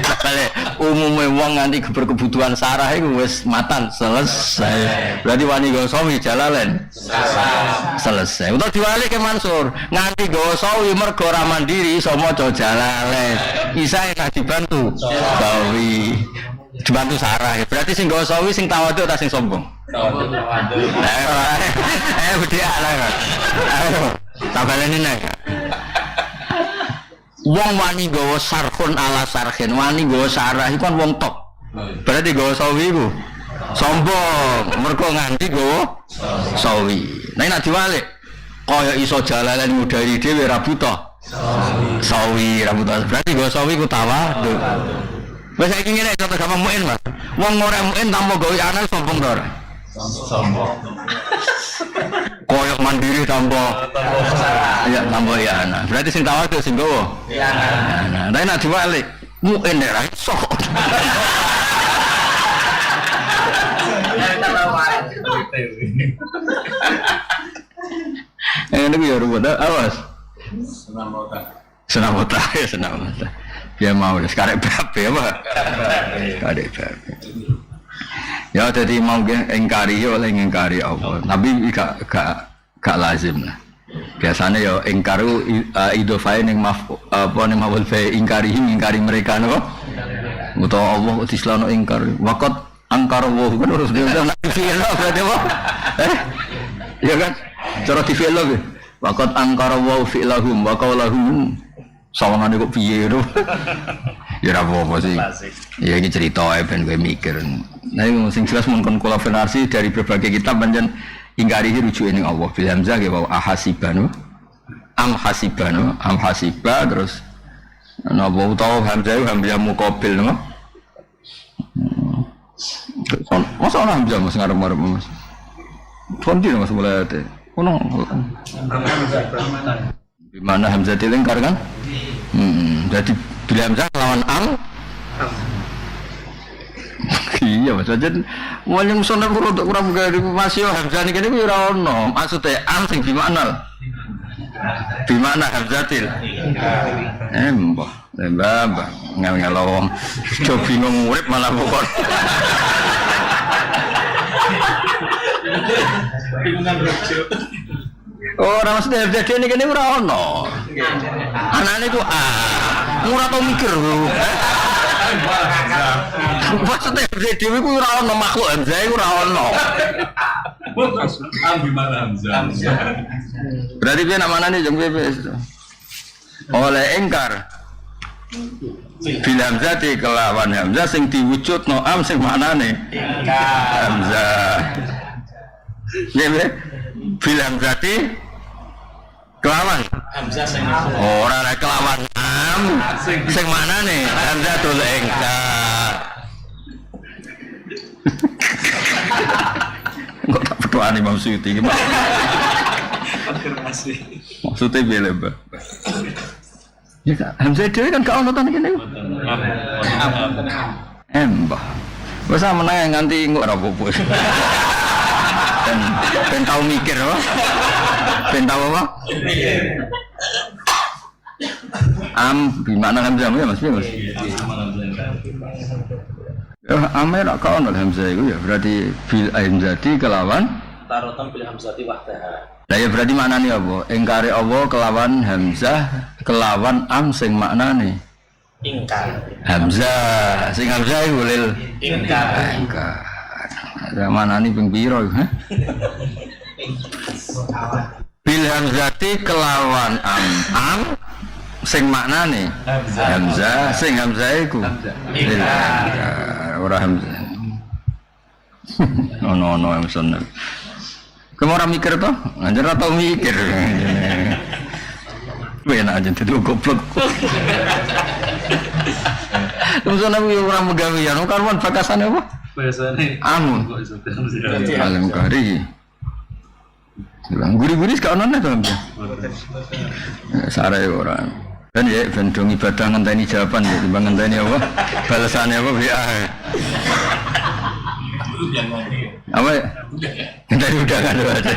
Kale umume wong nganti berkebutuhan sarah iku wis matan selesai. Berarti wani nggo sawi jalalen. Selesai. Utawa diwalik ke Mansur, nganti nggo sawi mergo ora mandiri iso maca jalalen. Isa enak dibantu. Sawi. Dibantu sarah. Berarti sing nggo sawi sing tawadhu ta sing sombong? Tawadhu. Budi ala. Ayo. Tabalene nek. Wong wani nggawa sarhun ala sarhin, wani nggawa sarah iku kan wong top. Berarti nggawa sawi iku sombong, mergo nganti nggawa sawi. Nek nek diwalik kaya iso jalalan ngudari dhewe ra buta. Sawi ra buta. Berarti nggawa sawi ku tawadhu. Wes saiki ngene contoh gampang muin, Mas. Wong ora muin tanpa gawe anak sombong to ora? Sombong. Koyok mandiri tanpa ya tanpa ya anak. Berarti sing tawadhu sing gowo. Ya anak. Nah, nek diwalik muin ora iso. Ini ya ruwet awas. Senam otak. Dia mau sekarang berapa ya, Pak? Karek berapa. Ya jadi mau engkari ya oleh engkari Allah. Tapi gak lazim lah. Biasanya ya engkaru idofai ning ning mawul fa ingkari mereka napa? Utawa Allah dislano engkar. Waqat angkar wa kan harus dia fi'il berarti apa? Ya kan? Cara di fi'il lho. Waqat angkar wa fi'lahum wa qawlahum. Sawangane kok piye to? Ya ora apa-apa sih. Klasik. Ya ini cerita ae ben kowe mikir. Nah, yang sing jelas mun kon kula versi dari berbagai kitab pancen ingkari rujuke ning Allah. Bil hamzah ge wa ahasibanu. Am hasiba terus napa utawa hamzah hamzah muqabil napa? Masa ana hamzah Mas ngarep-ngarep Mas. Fondi Mas mulai ate. Ono. Di mana hamzah dilingkar kan? Jadi bila hamzah lawan am. Iya Mas, jadi mau yang sono untuk kurang gari masih hamzah ini kan ora ono. Maksudnya am sing di mana? Di mana hamzatil? Mbah, ngel-ngelong. Coba bingung urip malah pokok. Bingungan rojo. Orang maksudnya hamzah ini kan ora ono. Anane ku ora tau mikir lho. Maksudnya hamzah dhewe ku ora ono makhluk hamzah iku ora ono. Ambil mana Hamzah? Berarti piye nak manane jeng piye? Oleh ingkar. Bil hamzah kelawan hamzah sing diwujudno am sing manane hamzah. Nggih, bil hamzah kelawan Hamzah sing ora nek kelawan am sing manane hamzah dul ingkar. Kok tak berdoa Imam Suyuti gimana? konfirmasi. Maksudnya bela Mbak. Ya Kak, Hamzah dhewe kan gak ono ta kene. Mbah. Wes menang nganti engko ora apa-apa. Ben tau mikir apa? Ben tau apa? Gimana Hamzah ya Mas? Ya ame rak kok ono Hamzah iku ya berarti bil hamzati kelawan Tarotan bil hamzati wahdaha. Lah ya berarti maknane apa? Ingkare Allah kelawan hamzah kelawan am sing maknane Ingkar. hamzah. Sing hamzah iku lil Ingkar. ingkar. Ya manani ping pira iku? Bil hamzati kelawan am sing maknane hamzah sing hamzah iku lil ingkar. Ora hamzah. Ono yang seneng. Kamu orang mikir toh? Anjir atau mikir? Benar aja itu goblok. Terus aku orang megawian, karuan bakasan apa? Biasanya Amun. Alam kari. Guri-guri sekarang nana tuh hamzah. Sarai orang. Dan ya, bendong ibadah ngenteni jawaban ya, timbang ngenteni apa? Balasannya apa? BA. Apa? Ngenteni udah kan aja.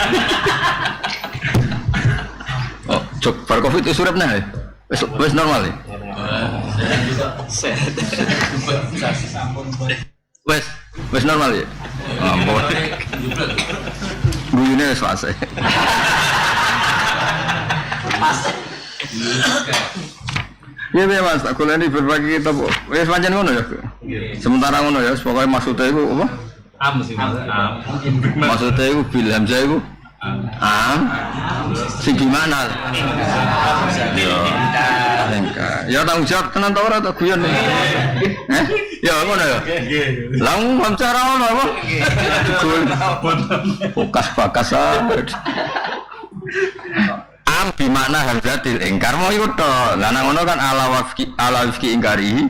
Oh, cok bar covid itu surap nah. Wes normal ya. Wes normal ya. Ampun. Guyune wis fase. Ya Mas, aku lagi berbagi kitab. Wes pancen ngono ya. Sementara ngono ya, pokoknya maksudnya itu apa? Am sih Am. Maksudnya itu bil hamzah itu am sing gimana? Ya tanggung jawab tenan ta ora tak guyon. Ya ngono ya. Lah hamzah ora ono apa? Fokus am bi makna hamzatil ingkar mau iku to. Lah nang ngono kan ala wafki ingkari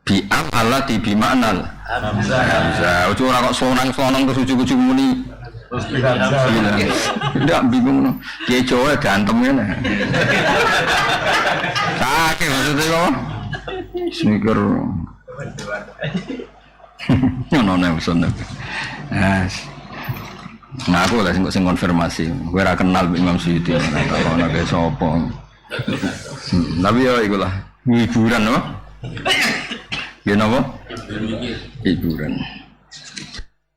bi am ala di bi makna hamzah. Ojo ora kok sonang-sonang terus ujug-ujug muni. Terus Hamzah. Ndak bingung no. Kiai Jawa gantem ngene. Sakit maksudnya kok. Mikir. Ono seneng. Nah aku lah sing konfirmasi. Kowe ora kenal Imam Suyuti. Ono ke sapa. Tapi ya iku lah hiburan no. Ya napa? Hiburan.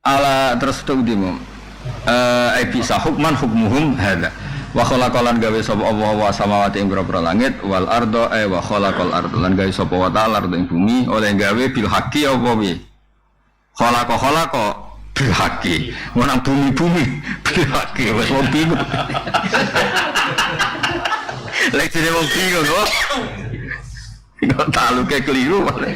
Ala terus tuk dimo. Bisa hukman hukmuhum hadza. Wa khalaqalan gawe sapa Allah wa samawati ing boro langit wal ardo wa khalaqal ardo lan gawe sapa wa ta'ala ing bumi oleh gawe bil haqqi apa wi. Khalaqa bil haqqi. Ora bumi bil haqqi wis wong bingung. Lek dene wong bingung kok. Kok taluke keliru malah.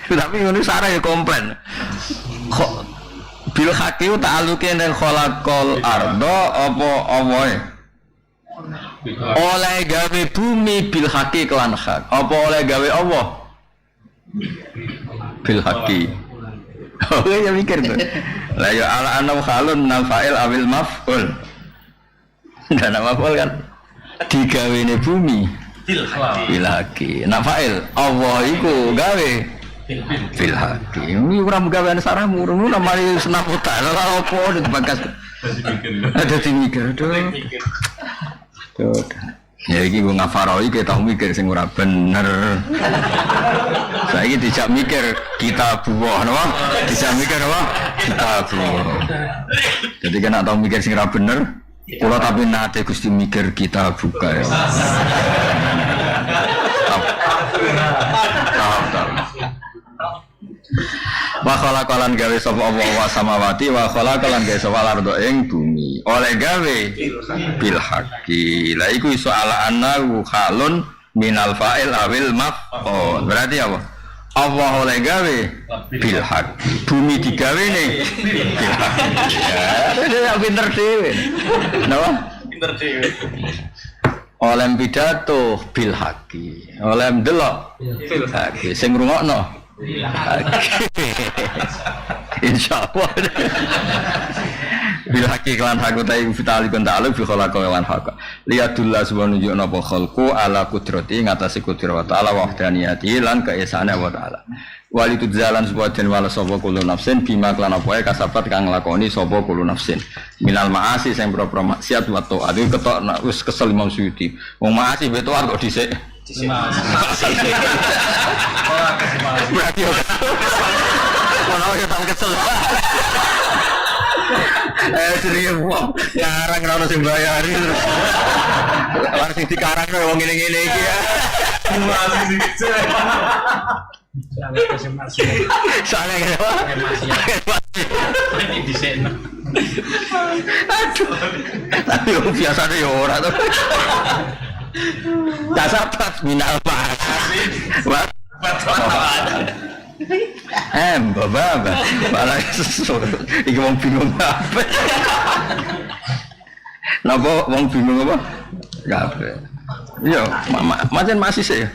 Tapi ngono sarah ya komplain. Kok bil hakiu ta'aluke ning khalaqal ardo apa awae? Oleh gawe bumi bil haki kelan hak. Apa oleh gawe Allah? Bil haki. Oh ya mikir tuh. Lah ya ala anau khalun minal fa'il awil maf'ul. Dan maf'ul kan digawene bumi bil haki. Nak fa'il Allah iku gawe bil haki. Ini ora gaweane sarahmu, ngono namane senap utak. Lah opo dibagas. Ada mikir tuh. Ya iki gue ngafaroi kita tahu mikir sing ora bener. Saiki dijak mikir kita buah napa? Dijak mikir apa? Kita buah. Jadi kan tahu mikir sing ora bener. Kula tapi nate Gusti mikir kita buka ya. Wa khalaqalan gawe sapa Allah wa samawati wa khalaqalan gawe sapa ardo ing bumi. Oleh gawe bil haqqi. La iku iso ala annahu khalun minal fa'il awil maf'ul. Berarti apa? Allah oleh gawe bil haqqi. Bumi digawe ning bil haqqi. Ya, pinter dhewe. Napa? Pinter dhewe. Oleh pidato bil haqqi. Oleh ndelok bil haqqi. Sing ngrungokno insyaallah bil haqi kelan hak utai vitali kon ta'aluk bi khalaqa lan haq liyadullah subhanahu nunjukna apa khalqu ala qudrati ngatasi qudrat ta'ala wahdaniyati lan keesane wa ta'ala walitud zalan sebuah den wala sapa kulo nafsin bima kelan apa kasabat kang nglakoni sapa kulo nafsin minal maasi sing pro-pro maksiat wa ta'at ketok wis kesel Imam Suyuti wong maasi beto kok dhisik berarti kalau kita kesel jadi wah ngarang kalau sing bayari terus orang sing dikarang kok wong ngene-ngene iki ya masih dicek soalnya kenapa masih disekno aduh tapi biasa deh ora tuh dasar pas minal mas baba malah iki wong bingung apa napa wong bingung apa kabeh iya macam masih sih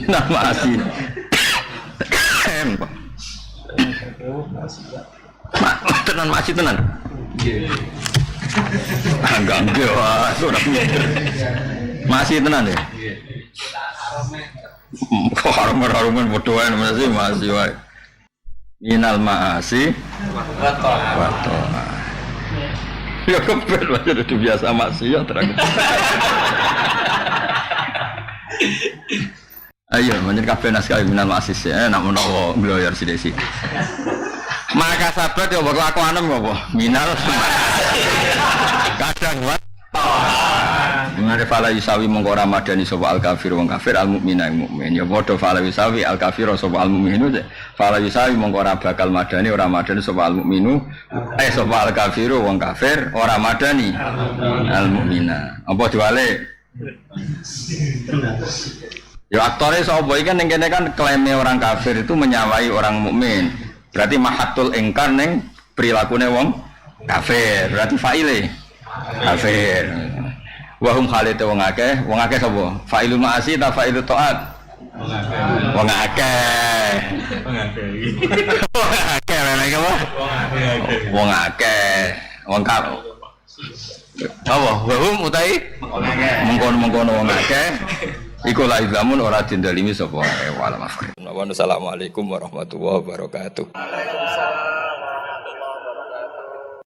nama asli tenan masih tenan enggak wah sudah masih tenan ya kok harum-haruman bodohan masih wae minal maasi wato ya kebel aja udah biasa maksiat terang ayo menjadi kabeh naskah minal maasi ya nak menawa gloyor sithik maka sahabat ya kelakuan apa minal kadang wat mengenai fala yusawi mengko ramadhani sapa al kafir wong kafir al mukmina ing mukmin ya padha fala yusawi al kafir sapa al mukminu fala yusawi mengko ora bakal madani ora madani sapa al mukminu sapa al kafir wong kafir ora madani al mukmina apa diwale ya aktore sapa iki kan ning kene kan klaime orang kafir itu menyawai orang mukmin berarti mahatul ingkar ning prilakune wong kafir berarti faile kafir wahum khalite wong akeh sapa fa'ilul ma'asi ta fa'ilul ta'at wong akeh lha apa wong akeh wong karo apa wahum utai mengkono wong akeh iku la islamun ora dindalimi sapa wae wala mafkir. Assalamualaikum warahmatullahi wabarakatuh.